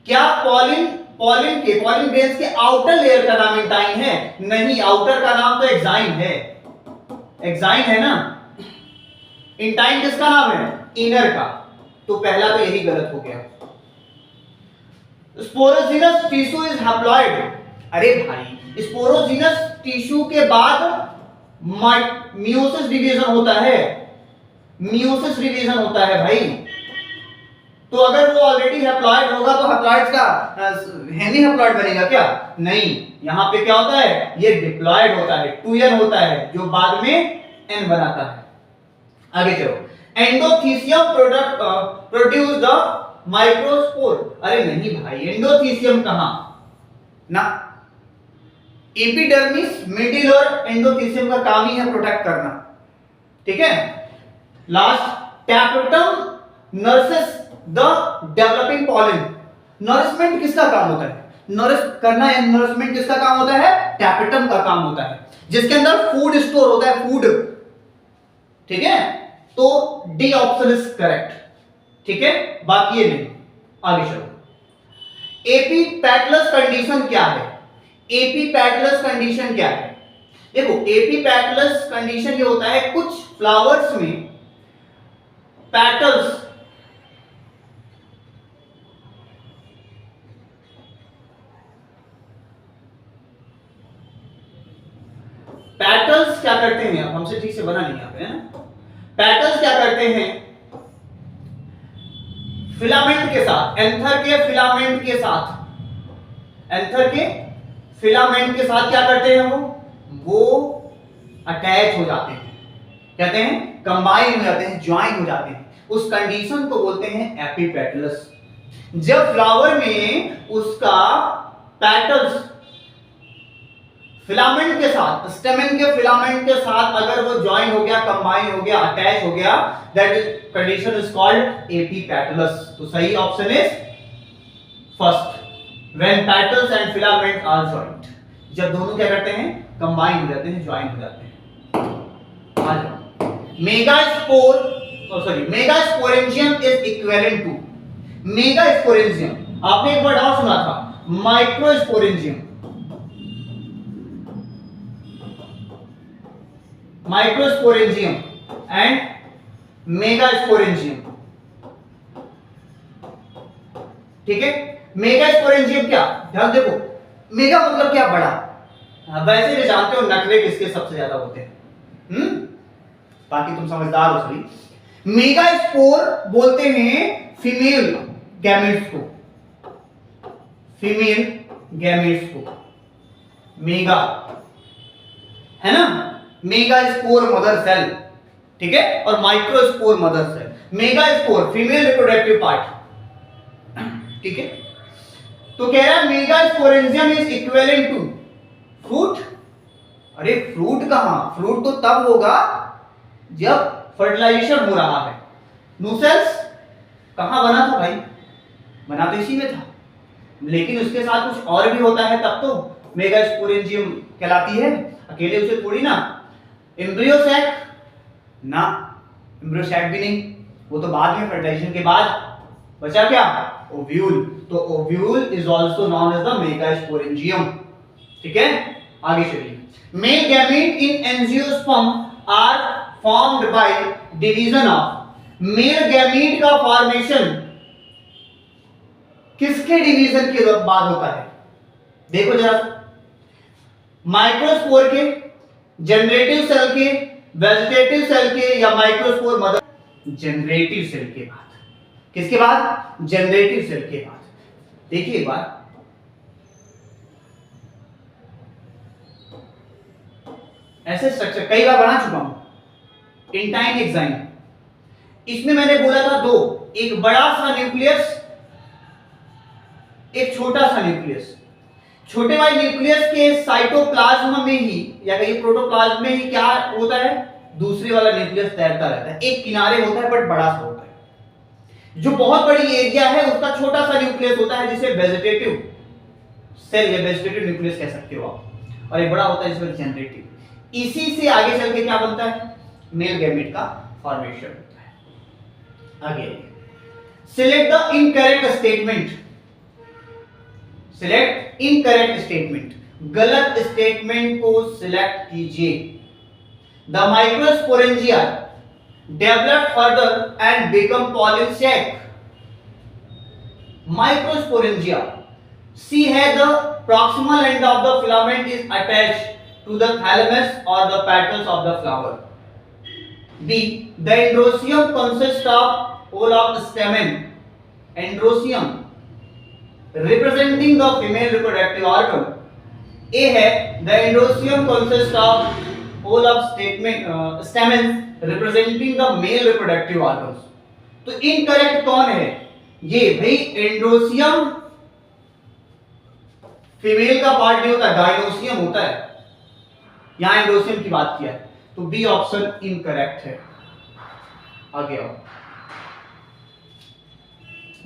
क्या पॉलिन ग्रेन्स के आउटर लेयर का नाम इंटाइन है? नहीं, आउटर का नाम तो एक्साइन है, एक्साइन है ना, इंटाइन किसका नाम है? इनर का, तो पहला तो यही गलत हो गया। स्पोरोजीनस टिश्यू इज हैप्लॉइड, अरे भाई स्पोरोजीनस टिश्यू के बाद मियोसिस डिवीजन होता है, मियोसिस डिवीजन होता है भाई, तो अगर वो ऑलरेडी हैप्लॉइड होगा तो हैप्लॉइड्स का हेमी हैप्लॉइड बनेगा क्या? नहीं, यहाँ पे क्या होता है, ये डिप्लॉइड होता है, 2n होता है जो बाद में n बनाता है। आगे चलो, endothecium product produce the microspore. अरे नहीं भाई, एंडोथीसियम कहां ना, एपिडर्मिस, मिडिल और एंडोथीसियम का काम ही है प्रोटेक्ट करना, ठीक है। Last, tapetum nurses the developing pollen. Nourishment किसका काम होता है? नरिश करना है, नरिशमेंट किसका काम होता है? टैपेटम का काम होता है, जिसके अंदर फूड स्टोर होता है, फूड, ठीक है। तो डी ऑप्शन इज करेक्ट, ठीक है, बाकी ये नहीं। आगे चलो, एपीपैटलस कंडीशन क्या है? एपीपैटलस कंडीशन क्या है? देखो, एपीपैटलस कंडीशन ये होता है, कुछ फ्लावर्स में पैटल्स क्या करते हैं, अब हमसे ठीक से बना नहीं यहाँ पे, है ना। पैटल्स क्या करते हैं, फिलामेंट के साथ, एंथर के फिलामेंट के साथ, एंथर के फिलामेंट के साथ क्या करते हैं, वो अटैच हो जाते हैं, कहते हैं कंबाइन हो जाते हैं, ज्वाइन हो जाते हैं। उस कंडीशन को बोलते हैं एपीपेटलस। जब फ्लावर में उसका पेटल्स फिलामेंट के साथ, स्टेमेन के फिलामेंट के साथ अगर वो ज्वाइन हो गया, कंबाइन हो गया, अटैच हो गया, that condition is called epipetalous. तो सही option is first, when petals and filament are joint. जब दोनों क्या करते हैं, कंबाइन हो जाते हैं, ज्वाइन हो जाते हैं। आ जाओ, megaspore, megasporangium is equivalent to, megasporangium आपने एक वर्ड और सुना था, माइक्रोस्पोरेंजियम। माइक्रोस्पोरेंजियम एंड मेगास्पोरेंजियम, ठीक है। मेगास्पोरेंजियम क्या, ध्यान देखो, मेगा मतलब क्या, बड़ा। वैसे भी जानते हो नखरे किसके सबसे ज्यादा होते हैं, बाकी तुम समझदार हो सभी। मेगास्पोर बोलते हैं फीमेल गैमेट्स को, फीमेल गैमेट्स को मेगा, है ना। मेगास्पोर मदर सेल, ठीक है, और microspore mother cell. Megaspore female reproductive part, ठीक है। तो कह रहा है megasporangium is equivalent to fruit. अरे फ्रूट कहां, फ्रूट तो तब होगा जब फर्टिलाइजेशन हो रहा है। नूसेल्स कहां बना था भाई, बना तो इसी में था, लेकिन उसके साथ कुछ और भी होता है तब तो मेगास्पोरेंजियम कहलाती है, अकेले उसे थोड़ी ना। एम्ब्रियोसैक ना, एम्ब्रियोसैक भी नहीं, वो तो बाद में, फर्टिलाइजेशन के बाद। बचा क्या, ओव्यूल। तो ovule is also known as the megasporangium, ठीक है। आगे चलिए, male gamete in angiosperm are formed by division of. Male gamete का फॉर्मेशन किसके डिवीजन के बाद होता है? देखो जरा, माइक्रोस्पोर के, जनरेटिव सेल के, वेजिटेटिव सेल के, या माइक्रोस्पोर मदर? जनरेटिव सेल के बाद। किसके बाद? जनरेटिव सेल के बाद। देखिए एक बार, ऐसे स्ट्रक्चर कई बार बना चुका हूं, इंटाइन एग्जाइन। इसमें मैंने बोला था दो, एक बड़ा सा न्यूक्लियस, एक छोटा सा न्यूक्लियस। छोटे वाले न्यूक्लियस के साइटोप्लाज्म में ही, या कहीं प्रोटोप्लाज्म में ही क्या होता है, दूसरे वाला न्यूक्लियस तैरता रहता है, एक किनारे होता है बट बड़ा सा होता है। जो बहुत बड़ी एरिया है उसका छोटा सा न्यूक्लियस होता है, जिसे वेजिटेटिव सेल या वेजिटेटिव न्यूक्लियस कह सकते हो आप, और एक बड़ा होता है जिसमें जनरेटिव। इसी से आगे चल के क्या बनता है, मेल गैमेट का फॉर्मेशन होता है। आगे select the incorrect statement. Select incorrect statement, गलत स्टेटमेंट को सिलेक्ट कीजिए। The microsporangia develop further and become pollen sac. Microsporangia, C है the proximal end of the filament is attached to the thalamus or the petals of the flower. B, the androecium consists of whole of stamen. Androecium representing the female reproductive organ. A है the androecium consist of whole of stamens representing the male reproductive organs. तो incorrect कौन है? ये भाई androecium female का part नहीं होता, gynoecium होता है। यहां एंड्रोसियम की बात किया है, तो बी ऑप्शन इनकरेक्ट है। आगे आओ।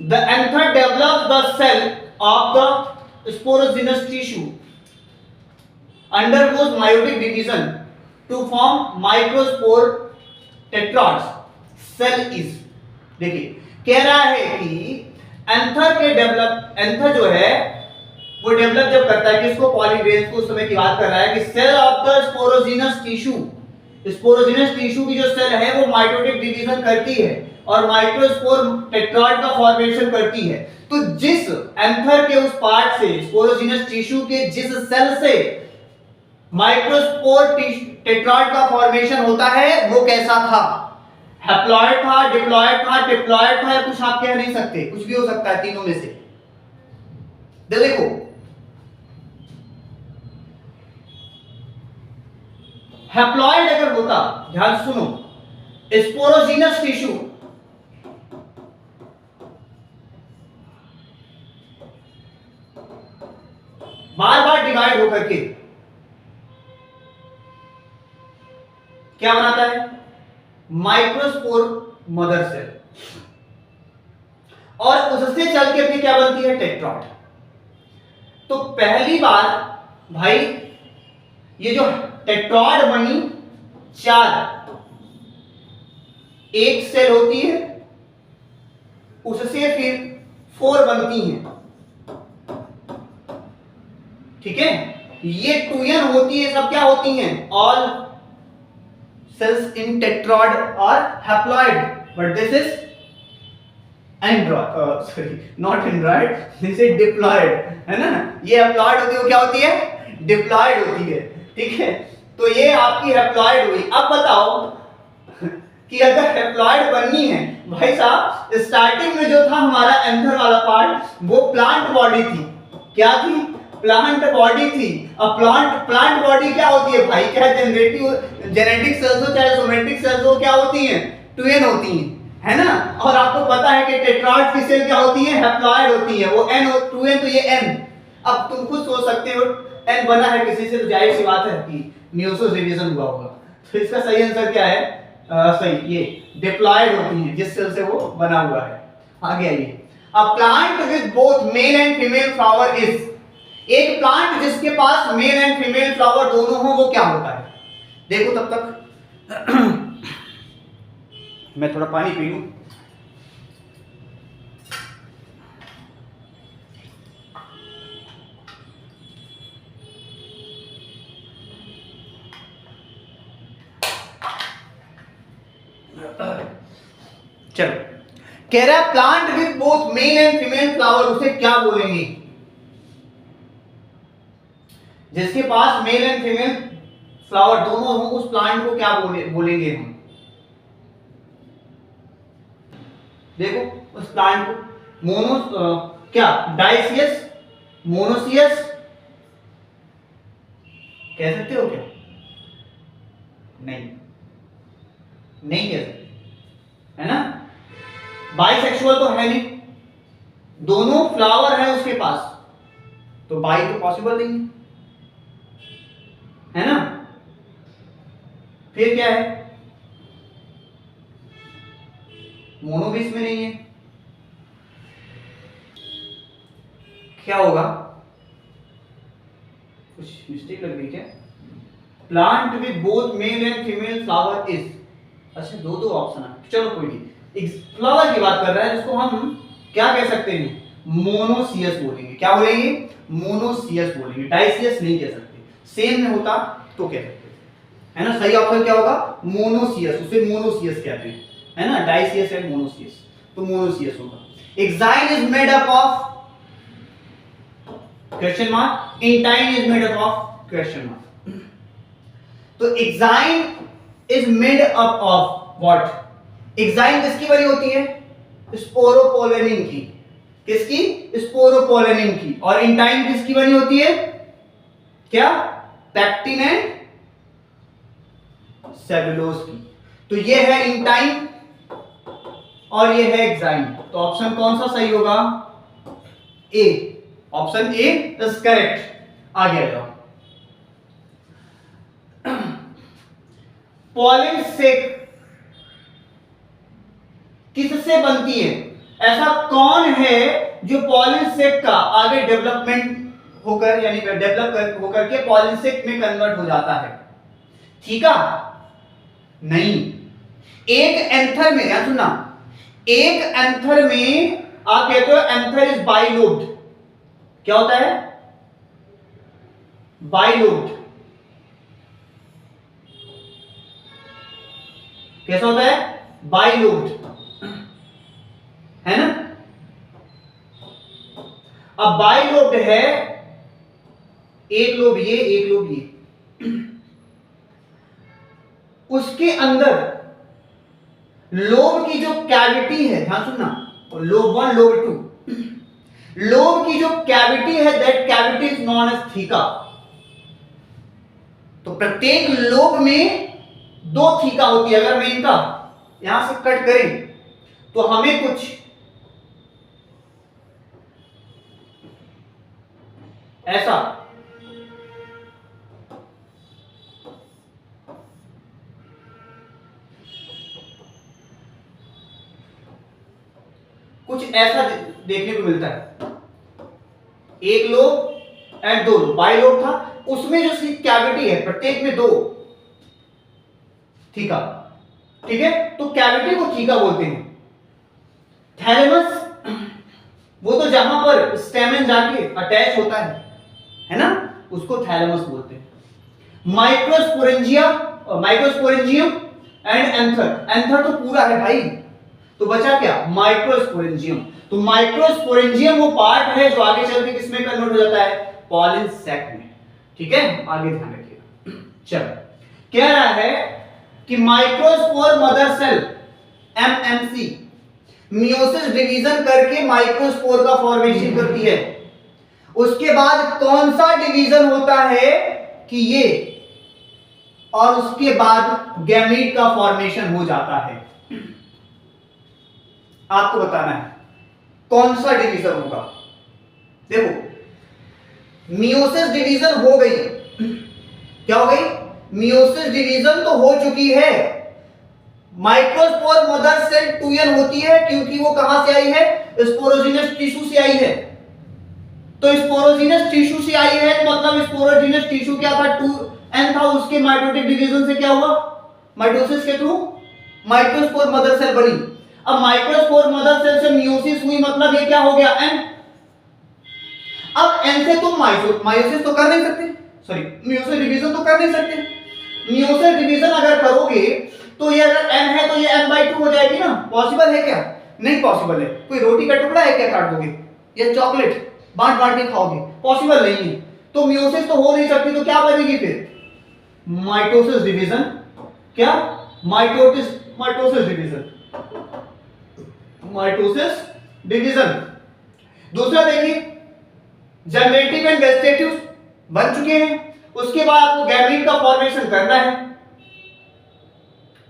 The anther develops the cell of the sporogenous tissue, undergoes meiotic division to form microspore tetrads. Cell is, देखिए कह रहा है कि एंथर जो है वो डेवलप जब करता है किसको? पॉलीवेज को। उस समय की बात कर रहा है कि cell of the sporogenous tissue, sporogenous tissue की जो सेल है वो माइटोटिक डिवीजन करती है और माइक्रोस्पोर टेट्राड का फॉर्मेशन करती है। तो जिस एंथर के उस पार्ट से, स्पोरोजिनस टिश्यू के जिस सेल से माइक्रोस्पोर टेट्राड का फॉर्मेशन होता है वो कैसा था? हैप्लॉइड था, डिप्लॉइड था, ट्रिप्लॉइड था, या कुछ आप कह नहीं सकते, कुछ भी हो सकता है तीनों में से। देखो हैप्लॉइड अगर होता, ध्यान सुनो, स्पोरोजिनस टिश्यू बार बार डिवाइड होकर के क्या बनाता है? माइक्रोस्पोर मदर सेल, और उससे चल के फिर क्या बनती है? टेट्राड। तो पहली बार भाई ये जो टेट्राड बनी, 4 एक सेल होती है, उससे फिर 4 बनती हैं, ठीक है। ये 2n होती है, सब क्या होती हैं? All cells in tetrad are haploid, but this is not android, this is diploid, है ना। ये haploid होती है, वो क्या होती है? डिप्लॉयड होती है, ठीक है। तो ये आपकी हैप्लॉइड हुई। अब बताओ कि अगर हैप्लॉइड बननी है, भाई साहब स्टार्टिंग में जो था हमारा एंथर वाला पार्ट वो प्लांट बॉडी थी। क्या थी? प्लांट बॉडी थी। अब प्लांट बॉडी क्या होती है भाई? क्या जेनेटिक सेल्स हो चाहे सोमेटिक सेल्स हो, क्या होती हैं? 2n होती हैं, है ना। और आपको पता है कि टेट्राड की सेल क्या होती है? हैप्लॉइड होती है। वो n 2n, तो ये n। अब तुम खुद सोच सकते हो n बना है किसी से, तो जाहिर सी बात है कि मियोसिस डिवीजन हुआ होगा। तो इसका सही आंसर क्या है? सही, ये डिप्लॉयड होती है जिस सेल से वो बना हुआ है। आगे आइए। A plant with both male and female flower is, एक प्लांट जिसके पास मेल एंड फीमेल फ्लावर दोनों हो वो क्या होता है? देखो तब तक मैं थोड़ा पानी पी लूं। चलो, कह रहा है plant with both male and female flower, उसे क्या बोलेंगे? जिसके पास मेल एंड फीमेल फ्लावर दोनों हो उस प्लांट को क्या बोलेंगे हम? देखो उस प्लांट को क्या डाइसियस, मोनोसियस कह सकते हो क्या? नहीं कह सकते, है ना। बाइसेक्सुअल तो है नहीं, दोनों फ्लावर है उसके पास, तो बाई तो पॉसिबल नहीं है ना। फिर क्या है? मोनो भी इसमें नहीं है। क्या होगा? कुछ मिस्टेक लग रही क्या? Plant with both male and female flower is, अच्छा दो ऑप्शन है, चलो कोई नहीं। फ्लावर की बात कर रहे हैं, जिसको हम क्या कह सकते हैं? मोनोसियस बोलेंगे। क्या बोलेंगे? मोनोसियस बोलेंगे, डाइसियस नहीं कह सकते। सेम में होता तो कह सकते, है ना। सही ऑप्शन क्या होगा? मोनोसियस, उसे मोनोसियस कहते हैं, है ना। डाइसियस एंड मोनोसियस, तो मोनोसियस होगा। Exine is made up of question mark, intine is made up of question mark. तो exine is made up of what? Exine किसकी बनी होती है? स्पोरोपोलेनिन की। किसकी? स्पोरोपोलेनिन की। और इंटाइन किसकी बनी होती है? क्या? पैक्टिन एंड सेलुलोज की। तो ये है इंटाइन और ये है एक्साइन। तो ऑप्शन कौन सा सही होगा? A. Option A is correct. आगे आ जाओ। पॉलिन सेक किससे बनती है? ऐसा कौन है जो पॉलिन सेक का आगे डेवलपमेंट होकर यानी डेवलप होकर के पॉलिन सेक में कन्वर्ट हो जाता है? ठीक है? नहीं। एक एंथर में, याद सुनना, एक एंथर में आप कहते हो एंथर इज बाइलोब्ड। क्या होता है? बाइलोब्ड। कैसा होता है? बाइलोब्ड, है ना? अब बाइलोब्ड है, एक लोब ये, एक लोब ये। उसके अंदर लोब की जो कैविटी है, ध्यान सुनना, लोब 1 लोब 2, लोब की जो कैविटी है that cavity is known as theca. तो प्रत्येक लोब में 2 थीका होती है। अगर मैं इनका यहां से कट करें तो हमें कुछ ऐसा देखने को मिलता है। एक लोब एंड 2 लोब, बाइलोब था, उसमें जो कैविटी है प्रत्येक में 2 थीका। ठीक है? तो कैविटी को थीका बोलते हैं। थैलेमस वो तो जहां पर स्टेमन जाके अटैच होता है ना, उसको थैलेमस बोलते हैं। Microsporangium and anther. एंथर तो पूरा है भाई, तो बचा क्या? माइक्रोस्पोरेंजियम। तो माइक्रोस्पोरेंजियम वो पार्ट है जो आगे चल के किसमें कन्वर्ट हो जाता है? पॉलिन सैक में। ठीक है? आगे ध्यान रखिएगा। चलो, कह रहा है कि microspore mother cell MMC meiosis division करके माइक्रोस्पोर का फॉर्मेशन करती है। उसके बाद कौन सा डिवीजन होता है कि ये, और उसके बाद गैमीट का फॉर्मेशन हो जाता है? आपको बताना है कौन सा डिवीजन होगा। देखो, मियोसिस डिवीजन हो गई। क्या हो गई? मियोसिस डिवीजन तो हो चुकी है। माइक्रोस्पोर मदर सेल 2n होती है क्योंकि वो कहां से आई है? स्पोरोजिनस टिश्यू से आई है। तो स्पोरोजिनस टिश्यू से आई है, मतलब स्पोरोजिनस टिश्यू क्या था? 2n था। उसके माइटोटिक डिवीजन से क्या हुआ? माइटोसिस के थ्रू माइक्रोस्पोर मदर सेल बनी। अब माइक्रोस्पोर मदर सेल से मियोसिस हुई, मतलब ये क्या हो गया? n। अब n से तुम मायोसिस तो कर नहीं सकते, सॉरी मियोसिस डिवीजन तो कर नहीं सकते। मियोसिस डिवीजन अगर करोगे तो ये अगर n है तो ये n/2 हो जाएगी ना। पॉसिबल है क्या? नहीं पॉसिबल है। कोई रोटी का टुकड़ा है क्या काट दोगे? या चॉकलेट बांट बांट के खाओगे? पॉसिबल नहीं है। तो मियोसिस तो हो नहीं सकती, तो क्या बनेगी फिर? Mitosis division. क्या? Mitosis division. Mitosis division. दूसरा देखिए, जनरेटिव एंड वेजिटेटिव बन चुके हैं, उसके बाद आपको गैमीट का फॉर्मेशन करना है।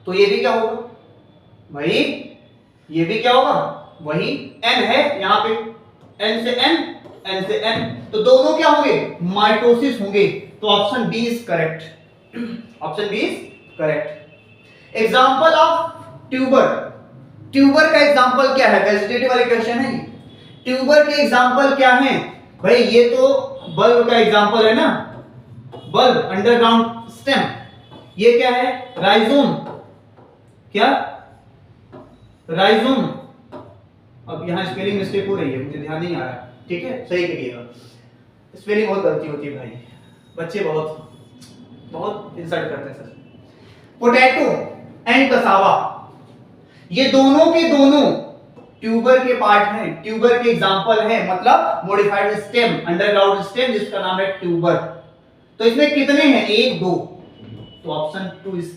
तो ये भी क्या होगा भाई? ये भी क्या होगा? वही n है यहां पे, n से n, n से n, तो दोनों क्या होंगे? माइटोसिस होंगे। तो option B is correct. Option B is correct. Example of tuber. Tuber का एग्जांपल क्या है? वेजिटेटिव वाले क्वेश्चन है। ट्यूबर के एग्जांपल क्या हैं भाई? ये तो बल्ब का एग्जांपल है ना, बल्ब, अंडरग्राउंड स्टेम। ये क्या है? राइजोम। क्या? राइजोम। अब यहां स्पेलिंग मिस्टेक हो रही है, मुझे ध्यान नहीं आ रहा। ठीक है, सही करिएगा। स्पेलिंग बहुत गलती होती है भाई, बच्चे बहुत इंसल्ट करते हैं सर। पोटैटो एंड कसावा, ये दोनों के दोनों ट्यूबर के पार्ट हैं, ट्यूबर के एग्जांपल हैं, मतलब मॉडिफाइड स्टेम, अंडरग्राउंड स्टेम जिसका नाम है ट्यूबर। तो इसमें कितने हैं? 1 2। तो option 2 is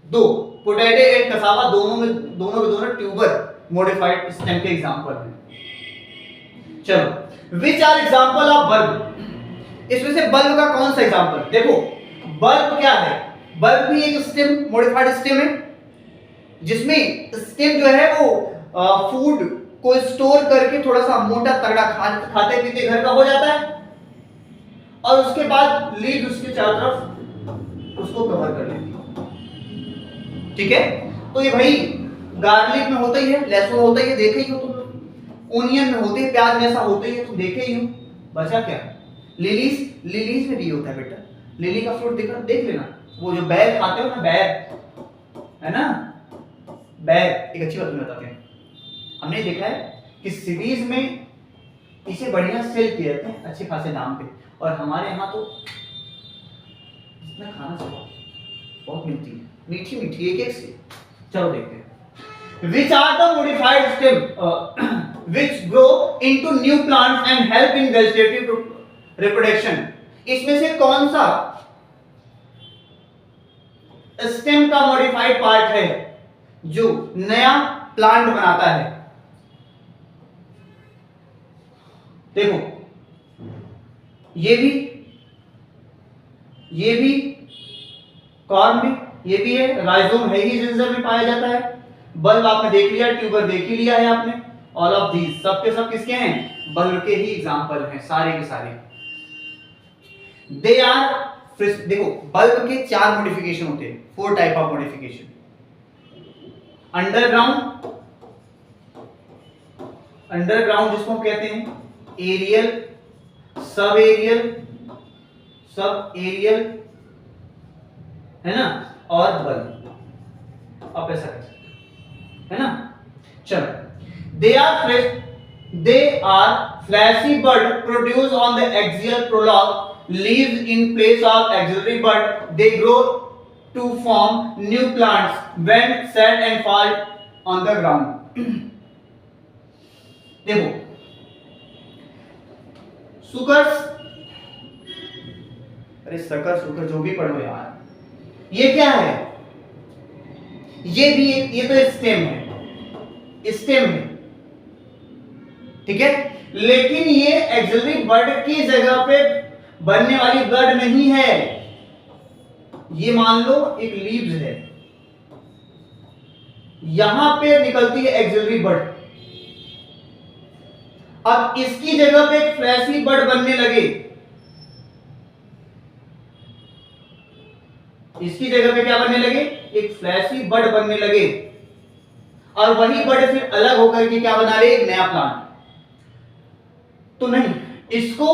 2। Potato and cassava दोनों के दोनों ट्यूबर मॉडिफाइड स्टेम के एग्जांपल हैं। चलो, which are example of bulb, इसमें से बल्ब का कौन सा एग्जाम्पल? देखो बल्ब क्या है, बल्ब भी एक स्टेम, मॉडिफाइड स्टेम है, जिसमें स्टेम जो है वो फूड को स्टोर करके थोड़ा सा मोटा तगड़ा खाते पीते घर का हो जाता है, और उसके बाद लीड उसके चारों तरफ उसको कवर कर लेती है। ठीक है, तो ये भाई गार्लिक में होता ही है, लहसुन होता ही है, देखे ही हो तुम लोग, ओनियन में होते हैं, प्याज में ऐसा होता ही है, तुम देखे ही हो। बचा क्या? लिलीज, लिलीज में भी होता है बेटा, लिली का फ्रूट देखा, देख लेना, वो जो बैर खाते हो ना, बैर है ना, बैर। एक अच्छी बात तुम्हें बताते हैं, हमने देखा है कि सीरीज में इसे बढ़िया सेल किए जाते हैं अच्छे खासे दाम पे, और हमारे यहाँ तो इसमें खाना से बहुत मिलती है, मीठी मीठी एक एक से। चलो देखते हैं, which are the modified stem which grow into new plants and help in vegetative reproduction। इसमें से कौन सा स्टेम का मॉडिफाइड पार्ट है जो नया प्लांट बनाता है? देखो ये भी कॉर्न भी, ये भी है, राइजोम है ही जिंजर में पाया जाता है, बल्ब आपने देख लिया, ट्यूबर देख ही लिया है आपने, ऑल ऑफ दीज सब के सब किसके हैं? बल्ब के ही एग्जांपल हैं सारे के सारे। दे आर, देखो बल्ब के 4 मॉडिफिकेशन होते हैं, 4 type of modification. Underground, underground जिसको कहते हैं, aerial, sub aerial, sub aerial है ना, और बल्ब। आप ऐसा कर सकते है ना। चलो, they are fleshy bud produce on the axial prologue leaves in place of axillary bud, they grow to form new plants when set and fall on the ground. देखो सुकर्स, अरे सकर सुकर जो भी पढ़ो यार, ये क्या है? ये भी ये तो स्टेम है, स्टेम है, ठीक है, लेकिन ये एक्सिलरी बड की जगह पे बनने वाली बड नहीं है। ये मान लो एक लीव्स है, यहां पे निकलती है एक्सिलरी बड, अब इसकी जगह पे एक फ्लैशी बड बनने लगे, इसकी जगह पे क्या बनने लगे? एक फ्लैशी बड बनने लगे, और वही बड फिर अलग होकर के क्या बना रहे? एक नया प्लांट। तो नहीं, इसको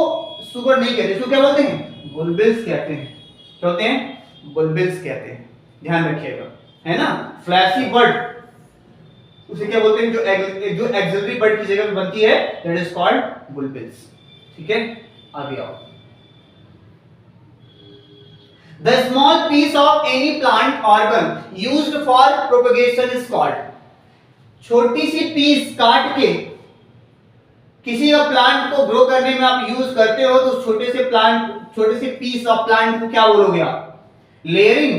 सुगर नहीं कहते, इसको क्या बोलते हैं? बुलबिल्स कहते हैं। क्या होते हैं? बुलबिल्स कहते हैं, ध्यान रखिएगा, है ना। फ्लैशी बड उसे क्या बोलते हैं? जो एक्सिलरी बड की जगह पे बनती है, दैट इज कॉल्ड बुलबिल्स। ठीक है, आगे आओ। The small piece of any plant organ used for propagation is called, छोटी सी पीस काट के किसी का प्लांट को ग्रो करने में आप यूज करते हो, तो छोटे से पीस ऑफ प्लांट को क्या बोलोगे आप? लेयरिंग?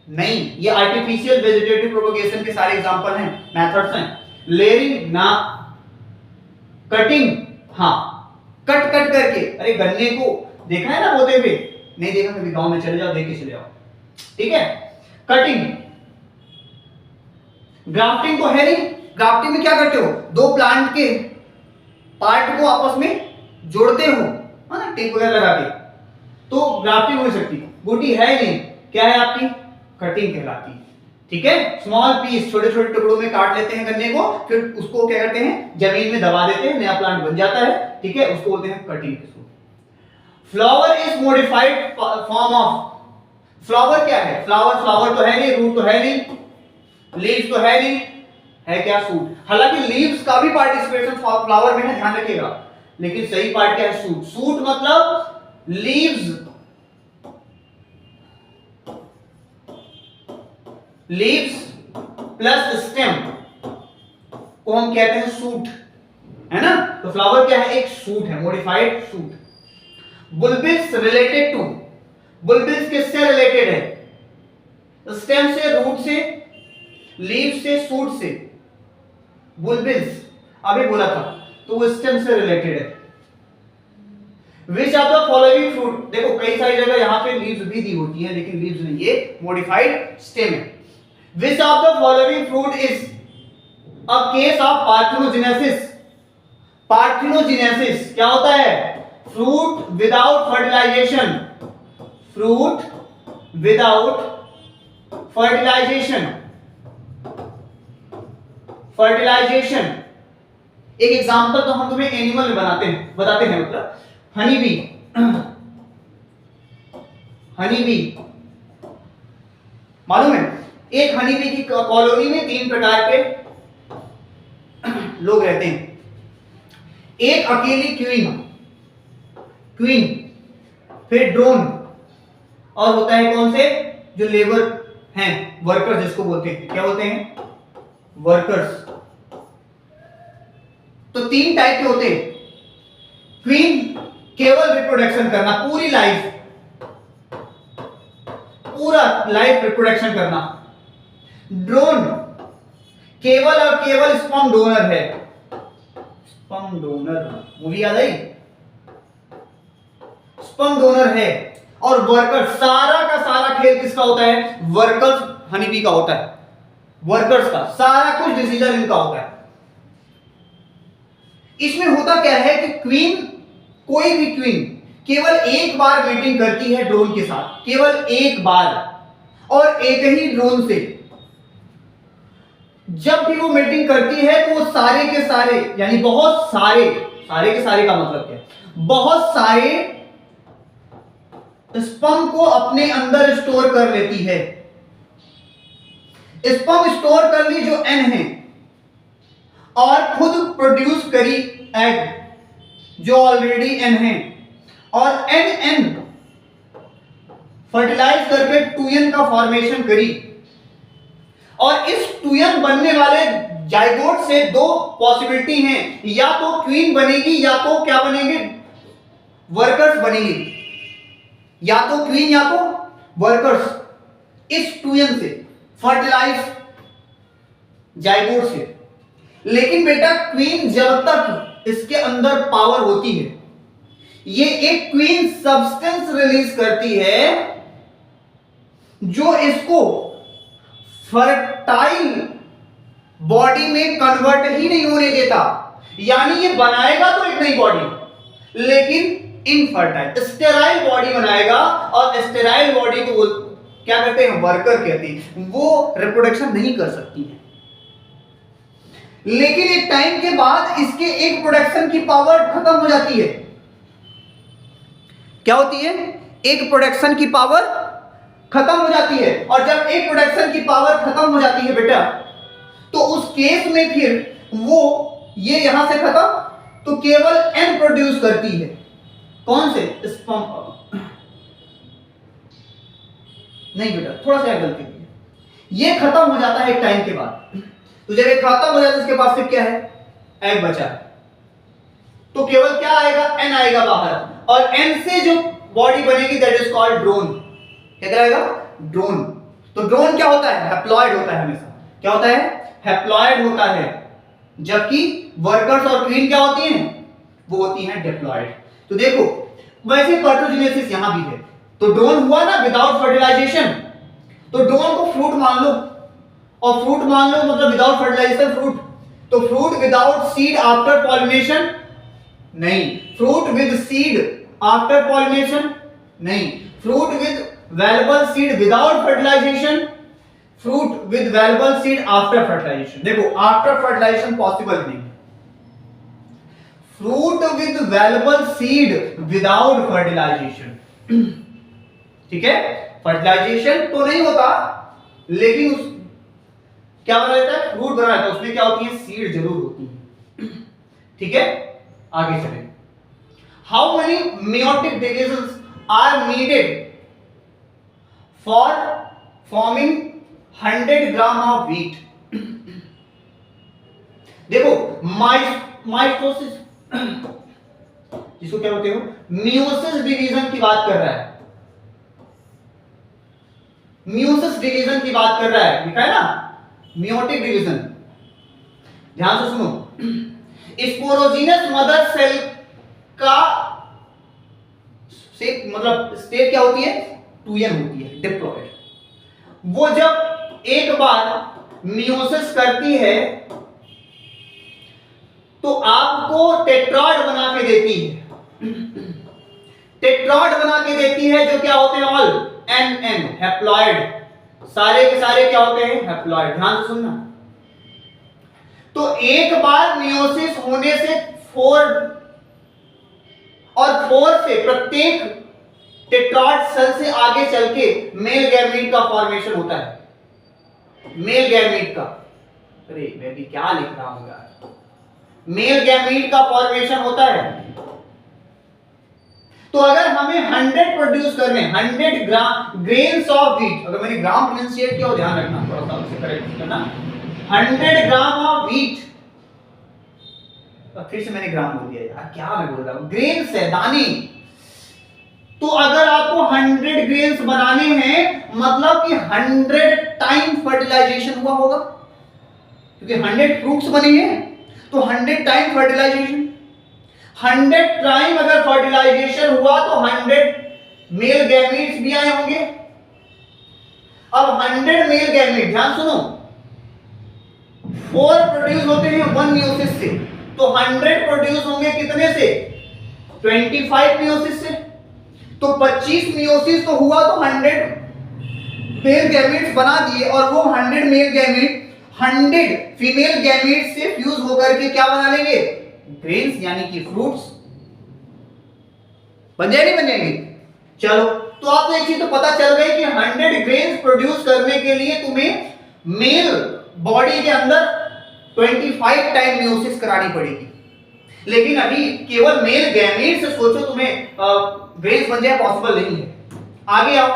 नहीं, ये आर्टिफिशियल वेजिटेटिव प्रोपगेशन के सारे एग्जांपल हैं, मेथड्स हैं। लेयरिंग ना, कटिंग, हाँ, कट करके, अरे गन्ने को देखा है ना बोते हुए? नहीं देखा कभी? गांव में चले जाओ, देख के चले जाओ, ठीक है। कटिंग, ग्राफ्टिंग तो है नहीं, ग्राफ्टिंग में क्या करते हो? 2 प्लांट के पार्ट को आपस में जोड़ते हो, है ना, टेप वगैरह लगा के, तो ग्राफ्टिंग हो सकती। बूटी है नहीं, क्या है आपकी? कटिंग कहलाती है। ठीक है, स्मॉल पीस, छोटे छोटे टुकड़ों में काट लेते हैं गन्ने को, फिर उसको क्या करते हैं? जमीन में दबा देते हैं, नया प्लांट बन जाता है। ठीक है, उसको बोलते हैं cutting. Flower is modified form of, flower क्या है? फ्लावर तो है नहीं, रूट तो है नहीं, लीव्स तो है नहीं, है क्या? सूट। हालांकि लीव्स का भी पार्टिसिपेशन फ्लावर में है, ध्यान रखिएगा, लेकिन सही पार्ट क्या है? सूट। सूट मतलब लीव्स, लीव्स प्लस स्टेम को हम कहते हैं सूट, है ना। तो फ्लावर क्या है? एक सूट है, मॉडिफाइड सूट। बुलबिल्स रिलेटेड टू, बुलबिल्स किससे रिलेटेड है? स्टेम से, रूट से, लीव से, सूट से। बुलबिल्स अभी बोला था तो वो स्टेम से रिलेटेड है। Which of the following fruit, देखो कई सारी जगह यहाँ पे लीव्स भी दी होती है लेकिन लीव्स नहीं, ये मॉडिफाइड स्टेम है। Which of the following fruit is a case of parthenogenesis. Parthenogenesis क्या होता है? Fruit without fertilization, fruit without fertilization, fertilization. एक एग्जांपल तो हम तुम्हें एनिमल में बताते हैं मतलब हनी बी, हनी बी मालूम है? एक हनी बी की कॉलोनी में 3 प्रकार के लोग रहते हैं। एक अकेली क्वीन, फिर ड्रोन, और होता है कौन से? जो लेबर हैं, वर्कर्स जिसको बोलते हैं, क्या बोलते हैं? वर्कर्स। तो 3 टाइप के होते हैं। क्वीन केवल रिप्रोडक्शन करना, पूरी लाइफ, पूरा लाइफ रिप्रोडक्शन करना। ड्रोन केवल और केवल स्पर्म डोनर है। स्पर्म डोनर, मूवी याद आई? स्पर्म डोनर है। और वर्कर, सारा का सारा खेल किसका होता है? वर्कर्स, हनी बी का होता है, वर्कर्स का सारा कुछ डिसीजन इनका होता है। इसमें होता क्या है कि क्वीन, कोई भी क्वीन केवल एक बार मीटिंग करती है ड्रोन के साथ, केवल एक बार, और एक ही ड्रोन से। जब भी वो मीटिंग करती है तो वो सारे के सारे, यानी बहुत सारे, सारे के सारे का मतलब क्या है? बहुत सारे स्पर्म को अपने अंदर स्टोर कर लेती है। स्पर्म स्टोर कर ली जो एन है, और खुद प्रोड्यूस करी एग जो ऑलरेडी एन है, और एन फर्टिलाइज करके 2n का फॉर्मेशन करी। और इस 2n बनने वाले जाइगोट से 2 पॉसिबिलिटी हैं, या तो क्वीन बनेगी या तो क्या बनेंगे? वर्कर्स बनेंगे, या तो क्वीन या तो वर्कर्स, इस 2n से फर्टिलाइज जाइगोट से। लेकिन बेटा क्वीन जब तक इसके अंदर पावर होती है, ये एक क्वीन सब्सटेंस रिलीज करती है जो इसको फर्टाइल बॉडी में कन्वर्ट ही नहीं होने देता। यानी ये बनाएगा तो एक नई बॉडी, लेकिन इनफर्टाइल स्टेराइल बॉडी बनाएगा, और स्टेराइल बॉडी को क्या कहते हैं? वर्कर कहते हैं। वो रिप्रोडक्शन नहीं कर सकती है। लेकिन एक टाइम के बाद इसके एक प्रोडक्शन की पावर खत्म हो जाती है। क्या होती है? एक प्रोडक्शन की पावर खत्म हो जाती है। और जब एक प्रोडक्शन की पावर खत्म हो जाती है बेटा, तो उस केस में फिर वो ये यहां से खत्म, तो केवल एन प्रोड्यूस करती है। कौन से? स्पर्म। नहीं बेटा, थोड़ा सा गलती की, ये खत्म हो जाता है एक टाइम के बाद। तो जब ये खत्म हो जाता है, इसके पास फिर क्या है? एग बचा है। तो केवल क्या आएगा? एन आएगा बाहर, और एन से जो बॉडी बनेगी दैट इज कॉल्ड ड्रोन। क्या कहलाएगा? ड्रोन। तो ड्रोन क्या होता है? हैप्लॉइड होता है हमेशा। क्या होता है? हैप्लॉइड होता है। जबकि वर्कर्स और क्वीन क्या होती हैं? वो होती हैं डिप्लॉइड। तो देखो, वैसे पार्थेनोजेनेसिस यहां भी है। तो ड्रोन हुआ ना विदाउट फर्टिलाइजेशन, तो ड्रोन को फ्रूट मान लो, और फ्रूट मान लो मतलब विदाउट फर्टिलाइजेशन फ्रूट। तो fruit without seed after pollination? नहीं। Fruit with seed after pollination? नहीं। Fruit with valuable seed without fertilization? Fruit with valuable seed after fertilization? देखो, आफ्टर फर्टिलाइजेशन पॉसिबल नहीं। Fruit with valuable seed without fertilization, ठीक है? Fertilisation तो नहीं होता, लेकिन उस क्या बना रहता है? फ्रूट बना रहता है, उसमें क्या होती है? सीड जरूर होती है, ठीक है? आगे चलें। How many meiotic divisions are needed for forming 100 gram of wheat? देखो, माइटोसिस, जिसको क्या बोलते हो? मियोसिस डिवीजन की बात कर रहा है। मियोसिस डिवीजन की बात कर रहा है, लिखा है ना? Meiotic division. ध्यान से सुनो, स्पोरोजीनस मदर सेल का मतलब स्टेट क्या होती है, 2n होती है, डिप्लॉयड। वो जब एक बार मियोसिस करती है तो आपको टेट्राड बना के देती है, टेट्राड बना के देती है, जो क्या होते हैं, ऑल NN हैप्लॉइड, सारे के सारे क्या होते हैं, हैप्लॉइड। ध्यान से सुनना। तो एक बार मियोसिस होने से 4 और 4 से प्रत्येक टेट्राड सेल से आगे चल के मेल गैमीट का फॉर्मेशन होता है, मेल गैमीट का। अरे मैं भी क्या लिख रहा हूं यार, मेल गैमीट का फॉर्मेशन होता है। तो अगर हमें 100 प्रोड्यूस करने, 100 ग्रेन्स ऑफ व्हीट, अगर मैंने ग्राम प्रोनाउंसिएट किया हो ध्यान रखना, थोड़ा सा उससे करेक्ट करना, 100 ग्राम ऑफ व्हीट, फिर से मैंने ग्राम बोल दिया यार, क्या मैं बोल रहा हूं, ग्रेन्स है, दाने। तो अगर आपको 100 ग्रेन्स बनाने हैं, मतलब कि 100 टाइम फर्टिलाइजेशन हुआ होगा, क्योंकि 100 फ्रूट्स बने हैं, तो 100 टाइम फर्टिलाइजेशन, 100 टाइम अगर फर्टिलाइजेशन हुआ तो 100 मेल गैमीट्स भी आए होंगे। अब 100 मेल गैमीट, ध्यान सुनो, 4 प्रोड्यूस होते हैं 1 मियोसिस से, तो 100 प्रोड्यूस होंगे कितने से, 25 मियोसिस से। तो 25 मियोसिस तो हुआ, तो 100 मेल गैमीट्स बना दिए, और वो 100 मेल गैमीट 100 फीमेल गैमीट से फ्यूज होकर के क्या बना लेंगे, ग्रेन्स, यानी कि फ्रूट्स बन जाएंगे, बन जाएंगे। चलो, तो आपको एक चीज तो पता चल गई कि 100 ग्रेन्स प्रोड्यूस करने के लिए तुम्हें मेल बॉडी के अंदर 25 टाइम मियोसिस करानी पड़ेगी। लेकिन अभी केवल मेल गैमीट से सोचो तुम्हें ग्रेन्स बन जाए, पॉसिबल नहीं है। आगे आओ,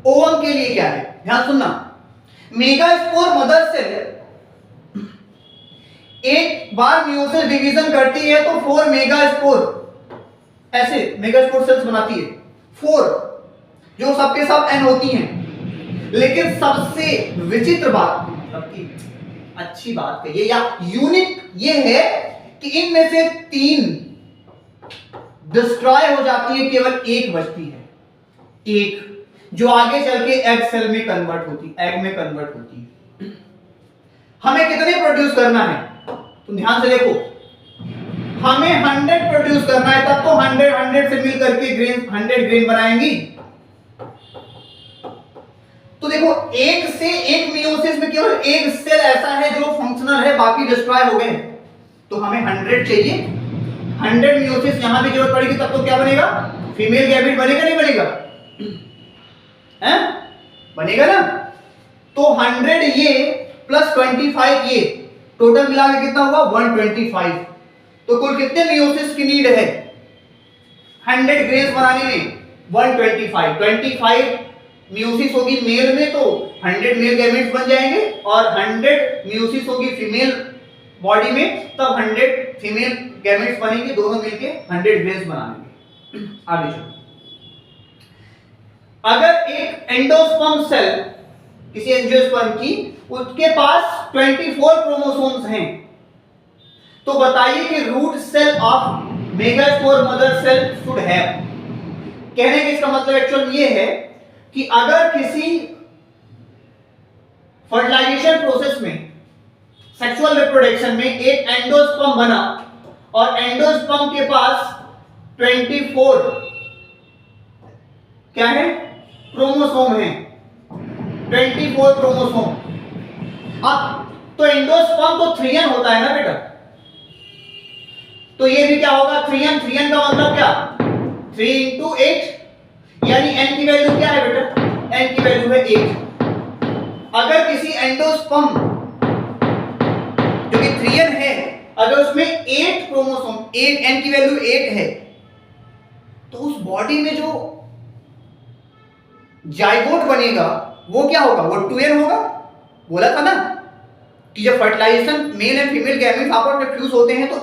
ओवम के लिए क्या है, ध्यान सुनना। मेगास्पोर मदर सेल एक बार मियोसिस डिवीजन करती है तो 4 मेगास्पोर, ऐसे मेगास्पोर सेल्स बनाती है, 4, जो सबके सब n होती हैं। लेकिन सबसे विचित्र बात, मतलब कि अच्छी बात कहिए या यूनिक ये है कि इनमें से 3 डिस्ट्रॉय हो जाती है, केवल एक बचती है, एक जो आगे चल के एग सेल में कन्वर्ट होती, एग में कन्वर्ट होती है। हमें कितने प्रोड्यूस करना है, तुम ध्यान से देखो, हमें 100 प्रोड्यूस करना है, तब तो 100 से मिल करके ग्रेन 100 ग्रेन बनाएंगी। तो देखो, एक से एक मियोसिस में केवल एक सेल ऐसा है जो फंक्शनल है, बाकी डिस्ट्रॉय हो गए। तो हमें 100 चाहिए, 100 मियोसिस यहां भी जरूरत पड़ेगी, तब तो क्या बनेगा, फीमेल गैमेट बनेगा, नहीं बनेगा, हैं, बनेगा ना। तो 100 ये प्लस 25 ये, टोटल मिला के कितना हुआ, 125। तो कुल कितने मियोसिस की नीड है 100 ग्रेन्स बनाने में, 125। 25 मियोसिस होगी मेल में तो 100 मेल गैमेट्स बन जाएंगे, और 100 मियोसिस होगी फीमेल बॉडी में, तब 100 फीमेल गैमेट्स बनेंगे, दोनों मिलके 100 ग्रेन्स बनाएंगे। आगे चलो, अगर एक एंडोस्पर्म सेल, किसी एंजियोस्पर्म की, उसके पास 24 क्रोमोसोम्स हैं, तो बताइए कि root cell of megaspore mother cell should have. कहने का इसका मतलब एक्चुअल ये है कि अगर किसी फर्टिलाइजेशन प्रोसेस में, सेक्सुअल रिप्रोडक्शन में एक एंडोस्पर्म बना और एंडोस्पर्म के पास 24 क्या है, क्रोमोसोम है, 24 क्रोमोसोम। अब तो एंडोस्पर्म तो 3n होता है ना बेटा, तो ये भी क्या होगा, 3n। 3n का मतलब क्या, 3 into 8, यानी n की वैल्यू क्या है बेटा, n की वैल्यू है 8। अगर किसी एंडोस्पर्म जो कि 3n है, अगर उसमें 8 क्रोमोसोम, 8, n की वैल्यू 8 है, तो उस बॉडी में जो जाइगोट बनेगा वो क्या होगा, वो 2n होगा। बोला था ना कि जब fertilization male and female gametes आपस में फ्यूज होते हैं तो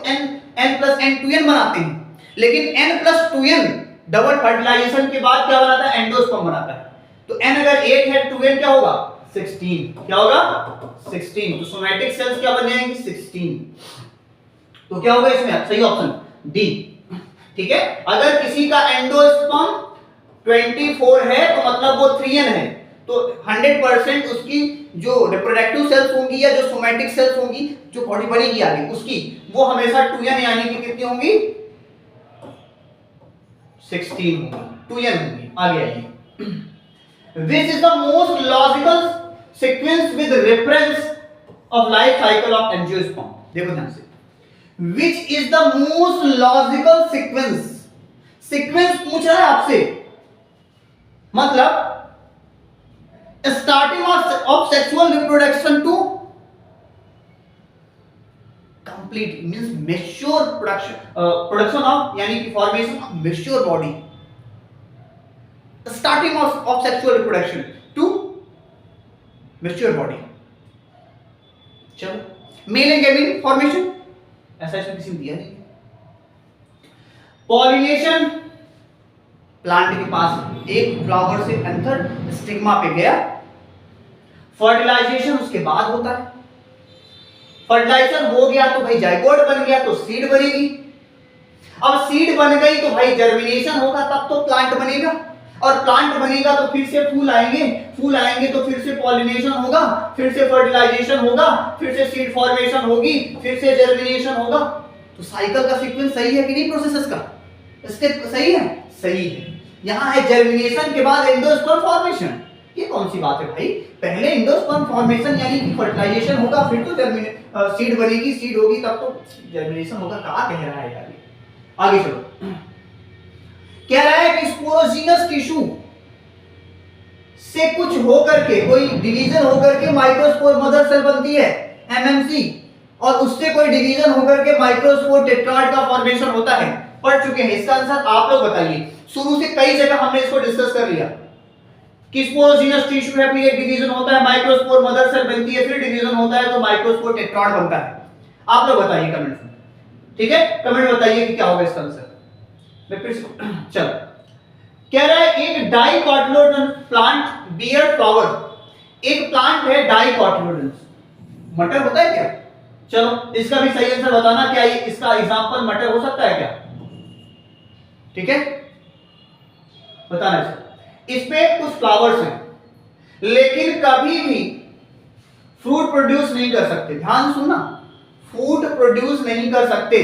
n plus n 2n बनाते हैं, लेकिन n plus 2n double fertilisation के बाद क्या बनाता है, एंडोस्पर्म बनाता है। तो n अगर 8 है, 2n क्या होगा, 16। क्या होगा, 16। तो सोमैटिक सेल्स क्या बन जाएंगी, 16। तो क्या होगा इसमें सही ऑप्शन डी। ठीक है, अगर किसी का एंडोस्पर्म 24 है तो मतलब वो 3n है, तो 100% उसकी जो रिप्रोडक्टिव सेल्स होंगी या जो सोमैटिक सेल्स होंगी जो बॉडी बनेगी आगे उसकी, वो हमेशा 2n यानी कि कितनी होंगी 16 होंगी, 2n होंगी। आगे आइए, Which is the most logical sequence with reference of life cycle of angiosperm? देखो ध्यान से, Which is the most logical sequence? Sequence पूछ रहा है आपसे, मतलब starting of sexual reproduction to complete means mature production of यानी कि formation of mature body, starting of sexual reproduction to mature body। चलो मेल एंड फीमेल फॉर्मेशन ऐसा इसमें किसी ने दिया नहीं। पॉलिनेशन, प्लांट के पास एक फ्लावर से एंथर स्टिग्मा पे गया, फर्टिलाइजेशन उसके बाद होता है, फर्टिलाइजेशन हो गया तो भाई जाइगोट बन गया तो सीड बनेगी, अब सीड बन गई तो भाई जर्मिनेशन होगा तब तो प्लांट बनेगा, और प्लांट बनेगा तो फिर से फूल आएंगे, फूल आएंगे तो फिर से पॉलिनेशन होगा, फिर से फर्टिलाइजेशन होगा, फिर से सीड फॉर्मेशन होगी, फिर से जर्मिनेशन होगा। तो साइकिल का सीक्वेंस सही है कि नहीं प्रोसेसेस का? स्टेप सही है, सही है। यहाँ है जर्मिनेशन के बाद एंडोस्पर्म फॉर्मेशन, ये कौन सी बात है भाई? पहले एंडोस्पर्म फॉर्मेशन यानी कि फर्टिलाइजेशन होगा, फिर तो सीड बनेगी, सीड होगी तब तो जर्मिनेशन होगा। कहाँ कह रहा है यार? आगे चलो, कह रहा है कि स्पोरोजीनस टिश्यू से कुछ होकर के कोई डिवीजन होकर के माइक्रोस्पोर मदर सेल बनती है एमएमसी, और उससे कोई डिवीजन होकर के माइक्रोस्पोर टेट्राड का फॉर्मेशन होता है। पढ़ चुके हैं, इसका आंसर आप लोग बताइए। शुरू से कई जगह हमने इसको डिस्कस कर लिया कि स्पोरोजीनस टिश्यू है, फिर एक डिवीजन होता है, माइक्रोस्पोर मदर सेल बनती है, फिर डिवीजन होता है तो माइक्रोस्पोर टेट्राड बनता है। आप लोग बताइए कमेंट में, ठीक है? कमेंट बताइए कि क्या होगा इसका आंसर। मैं फिर चलो, कह रहा है एक डाइकोटिलेडोनस प्लांट बियर फ्लावर, एक प्लांट है डाइकोटिलेडोनस, मटर होता है क्या? चलो इसका भी सही आंसर बताना, क्या ये इसका एग्जांपल मटर हो सकता है क्या? ठीक है, बताना चाहिए। इसमें कुछ फ्लावर्स हैं लेकिन कभी भी फ्रूट प्रोड्यूस नहीं कर सकते। ध्यान सुनना, फ्रूट प्रोड्यूस नहीं कर सकते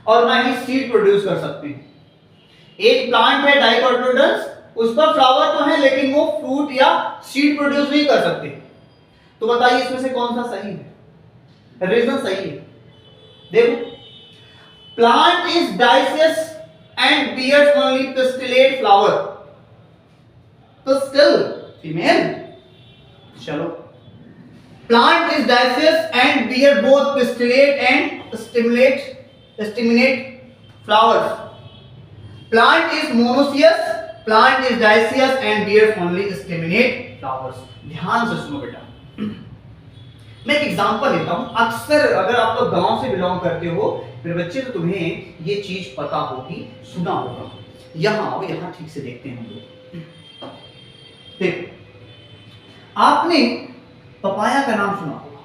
और ना ही सीड प्रोड्यूस कर सकते हैं। एक प्लांट है डाइकोटिलेडोनस, उस पर फ्लावर तो है लेकिन वो फ्रूट या सीड प्रोड्यूस नहीं कर सकते। तो बताइए इसमें से कौन सा सही है? रीजन सही है, देखो, plant is dioecious and bears only pistillate flower, pistil female. चलो, plant is dioecious and bear both pistillate and stimulate flowers. Plant is monoecious, plant is dioecious and bears only staminate flowers. ध्यान से सुनो बेटा, मैं एक example लेता हूं। अक्सर अगर आप लोग गांव से बिलोंग करते हो मेरे बच्चे तो तुम्हें ये चीज पता होगी, सुना होगा। यहां आओ, यहां ठीक से देखते हैं हम लोग। देखो, आपने पपाया का नाम सुना होगा।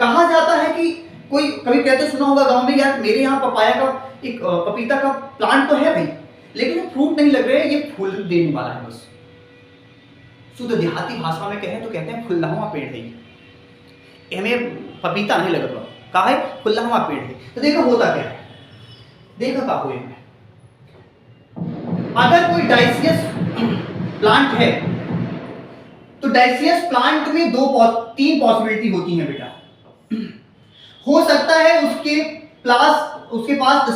कहा जाता है कि कोई कभी कहते सुना होगा गांव में, यार मेरे यहाँ पपाया का एक पपीता का प्लांट तो है भाई, लेकिन वो फ्रूट नहीं लग रहे हैं, ये फूल देने वाला है बस। शुद्ध देहाती भाषा में कहें तो कहते हैं फुल्लाहुआ पेड़ है, हमें पपीता नहीं लग रहा, कहा है फुल्लाहुआ पेड़ है। तो देखो होता क्या है, देखो का हुए में अगर कोई डाइसियस प्लांट है तो डाइसियस प्लांट में तीन पॉसिबिलिटी होती है बेटा। हो सकता है उसके पास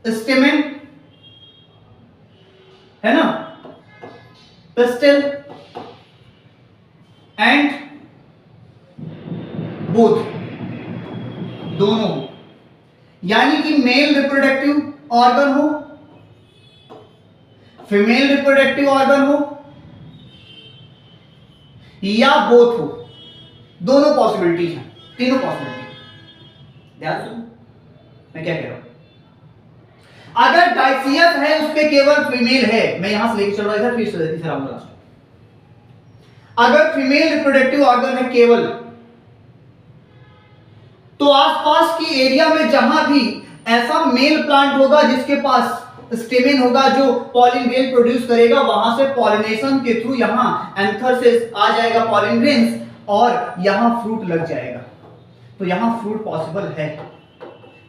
स्टेमेन है ना, पिस्टिल एंड बोथ, दोनों, यानी कि मेल रिप्रोडक्टिव ऑर्गन हो, फीमेल रिप्रोडक्टिव ऑर्गन हो, या बोथ हो। दोनों पॉसिबिलिटीज हैं, तीनों पॉसिबिलिटी। ध्यान सुनो मैं क्या कह रहा हूं। अगर डाइसियस है उसपे केवल फीमेल है, मैं यहां से लेके चल रहा इधर, फिर से इधर आऊंगा। अगर फीमेल रिप्रोडक्टिव ऑर्गन है केवल, तो आसपास की एरिया में जहां भी ऐसा मेल प्लांट होगा जिसके पास स्टेमेन होगा जो पॉलिन ग्रेन प्रोड्यूस करेगा, वहां से पॉलिनेशन के थ्रू यहां एंथर से आ जाएगा पॉलिन ग्रेन्स और यहां फ्रूट लग जाएगा। तो यहां फ्रूट पॉसिबल है।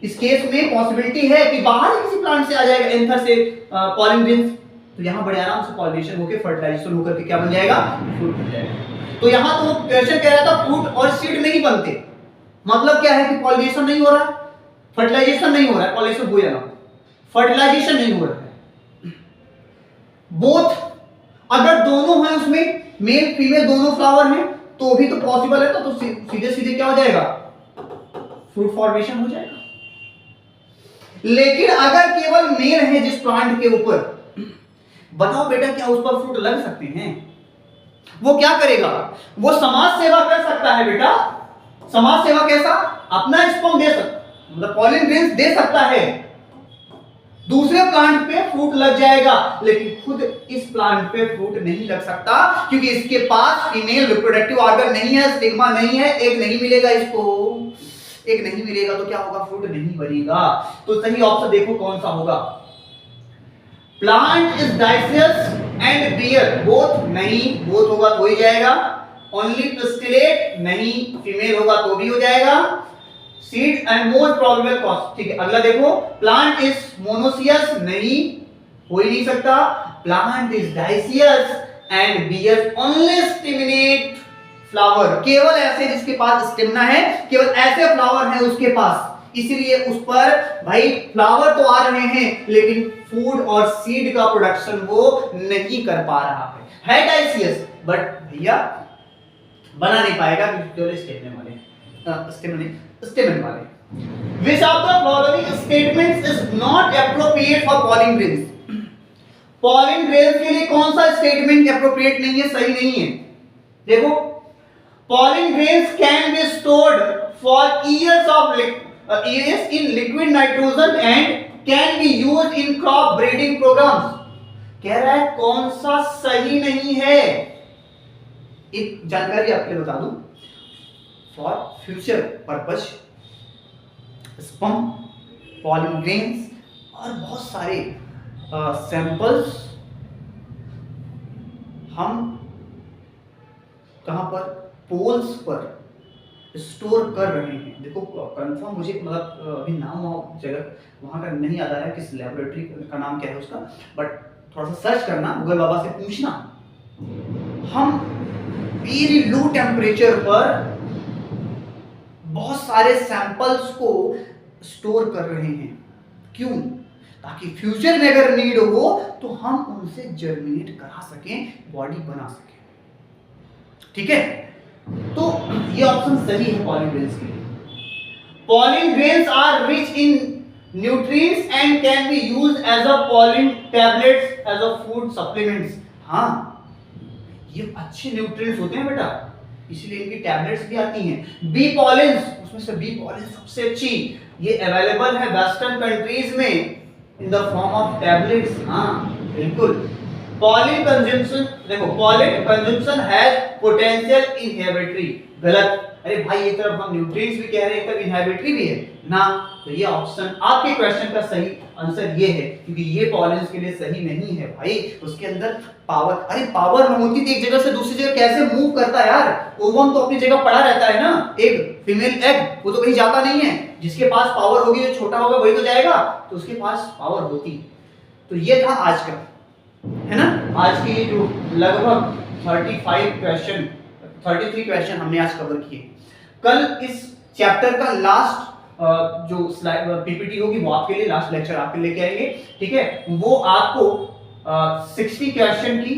इस केस में पॉसिबिलिटी है कि बाहर किसी प्लांट से आ जाएगा एंथर से पॉलिन ग्रेन्स, तो यहां बड़े आराम से पॉलिनेशन होकर फर्टिलाइजेशन होकर के क्या बन जाएगा, फ्रूट बन जाएगा। तो यहां तो क्वेश्चन कह रहा था फ्रूट और सीड नहीं बनते, मतलब क्या है कि पॉलिनेशन नहीं हो रहा है, फर्टिलाइजेशन नहीं हो रहा है, पॉलिनेशन हो या ना, फर्टिलाइजेशन नहीं हो रहा है। बोथ अगर दोनों हैं उसमें, मेल फीमेल दोनों फ्लावर हैं, तो भी तो पॉसिबल है। तो सीधे सीधे क्या हो जाएगा, फ्रूट फॉर्मेशन हो जाएगा। लेकिन अगर केवल मेल है जिस प्लांट के ऊपर, बताओ बेटा क्या उस पर फ्रूट लग सकते हैं? वो क्या करेगा, वो समाज सेवा कर सकता है बेटा। समाज सेवा कैसा, अपना स्पर्म दे सकता, मतलब पॉलिन ग्रेन्स दे सकता है, दूसरे प्लांट पे फ्रूट लग जाएगा, लेकिन खुद इस प्लांट पे फ्रूट नहीं लग सकता क्योंकि इसके पास फीमेल रिप्रोडक्टिव ऑर्गन नहीं है, स्टिग्मा नहीं है, एग नहीं मिलेगा इसको, एग नहीं मिलेगा तो क्या होगा, फ्रूट नहीं बनेगा। तो सही ऑप्शन देखो कौन सा होगा, plant is dioecious and bear, both नहीं, बोथ होगा तो ही जाएगा, ओनली पिस्टिलेट नहीं, फीमेल होगा तो भी हो जाएगा, seed and most probable cause. ठीक है, अगला देखो, प्लांट इज मोनोसियस नहीं, हो ही नहीं सकता, plant is dioecious and bear only stimulate flower, केवल ऐसे जिसके पास स्टिमना है, केवल ऐसे फ्लावर है उसके पास, इसलिए उस पर भाई फ्लावर तो आ रहे हैं लेकिन फूड और सीड का प्रोडक्शन वो नहीं कर पा रहा है डाइसियस, बट भैया बना नहीं पाएगा क्योंकि केवल स्टेमन वाले, स्टेमन वाले। Which of the following statements is not appropriate for pollen grains? pollen grains के लिए कौन सा स्टेटमेंट एप्रोप्रिएट नहीं है, सही नहीं है? देखो, pollen grains can be stored for years in liquid nitrogen and can be used in crop breeding programs। कह रहा है कौन सा सही नहीं है, एक जानकारी आपके बता दूं, for future purpose sperm, pollen grains और बहुत सारे सैंपल्स हम कहां पर, पोल्स पर स्टोर कर रहे हैं। देखो कंफर्म मुझे मतलब अभी नाम जगह वहां का नहीं याद आ रहा है, किस लेबोरेटरी का नाम क्या है उसका, बट थोड़ा सा सर्च करना, गूगल बाबा से पूछना। हम वेरी लो टेम्परेचर पर बहुत सारे सैंपल्स को स्टोर कर रहे हैं, क्यों? ताकि फ्यूचर में अगर नीड हो तो हम उनसे जर्मिनेट करा सकें, बॉडी बना सकें। ठीक है, तो ये ऑप्शन सही है पॉलिन ग्रेन्स के लिए। Pollen grains are rich in nutrients and can be used as a pollen tablets, as a food supplements. हाँ, ये अच्छे न्यूट्रिएंट्स होते हैं बेटा, इसलिए इनकी टैबलेट्स भी आती हैं। बी पॉलिन्स, उसमें से बी पॉलिन सबसे अच्छी, ये अवेलेबल है वेस्टर्न कंट्रीज में in the form of tablets. हाँ बिल्कुल। पॉलिन कंजम्पशन, देखो pollen consumption has potential inhibitory, गलत। अरे भाई एक तरफ हम न्यूट्रिएंट्स भी कह रहे हैं, एक तरफ इनहिबिटरी भी है ना, तो ये ऑप्शन आपके क्वेश्चन का सही आंसर ये है, क्योंकि ये पॉलिन्स के लिए सही नहीं है भाई। उसके अंदर पावर, अरे पावर होती थी एक जगह से दूसरी जगह, कैसे मूव करता है यार, ओवम तो अपनी जगह पड़ा रहता है ना, एक फीमेल एग वो तो कहीं जाता नहीं है, जिसके पास पावर होगी जो छोटा होगा वही तो जाएगा, तो उसके पास पावर होती। तो ये था आज का, है ना, आज के ये जो लगभग 33 क्वेश्चन हमने आज कवर किए। कल इस चैप्टर का लास्ट जो स्लाइड पीपीटी होगी वो आपके लिए, लास्ट लेक्चर आपके लेके आएंगे, ठीक है। वो आपको 60 क्वेश्चन की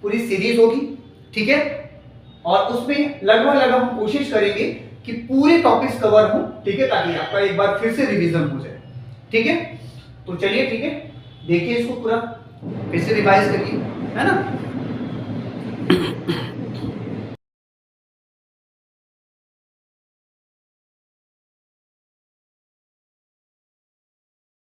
पूरी सीरीज होगी, ठीक है, और उसमें लगभग हम कोशिश करेंगे कि पूरे टॉपिक्स कवर हो, ठीक है, ताकि आपका एक बार फिर से रिवीजन हो जाए, ठीक है। तो चलिए, ठीक है, देखिए इसको पूरा फिर से रिवाइज करिए, है ना।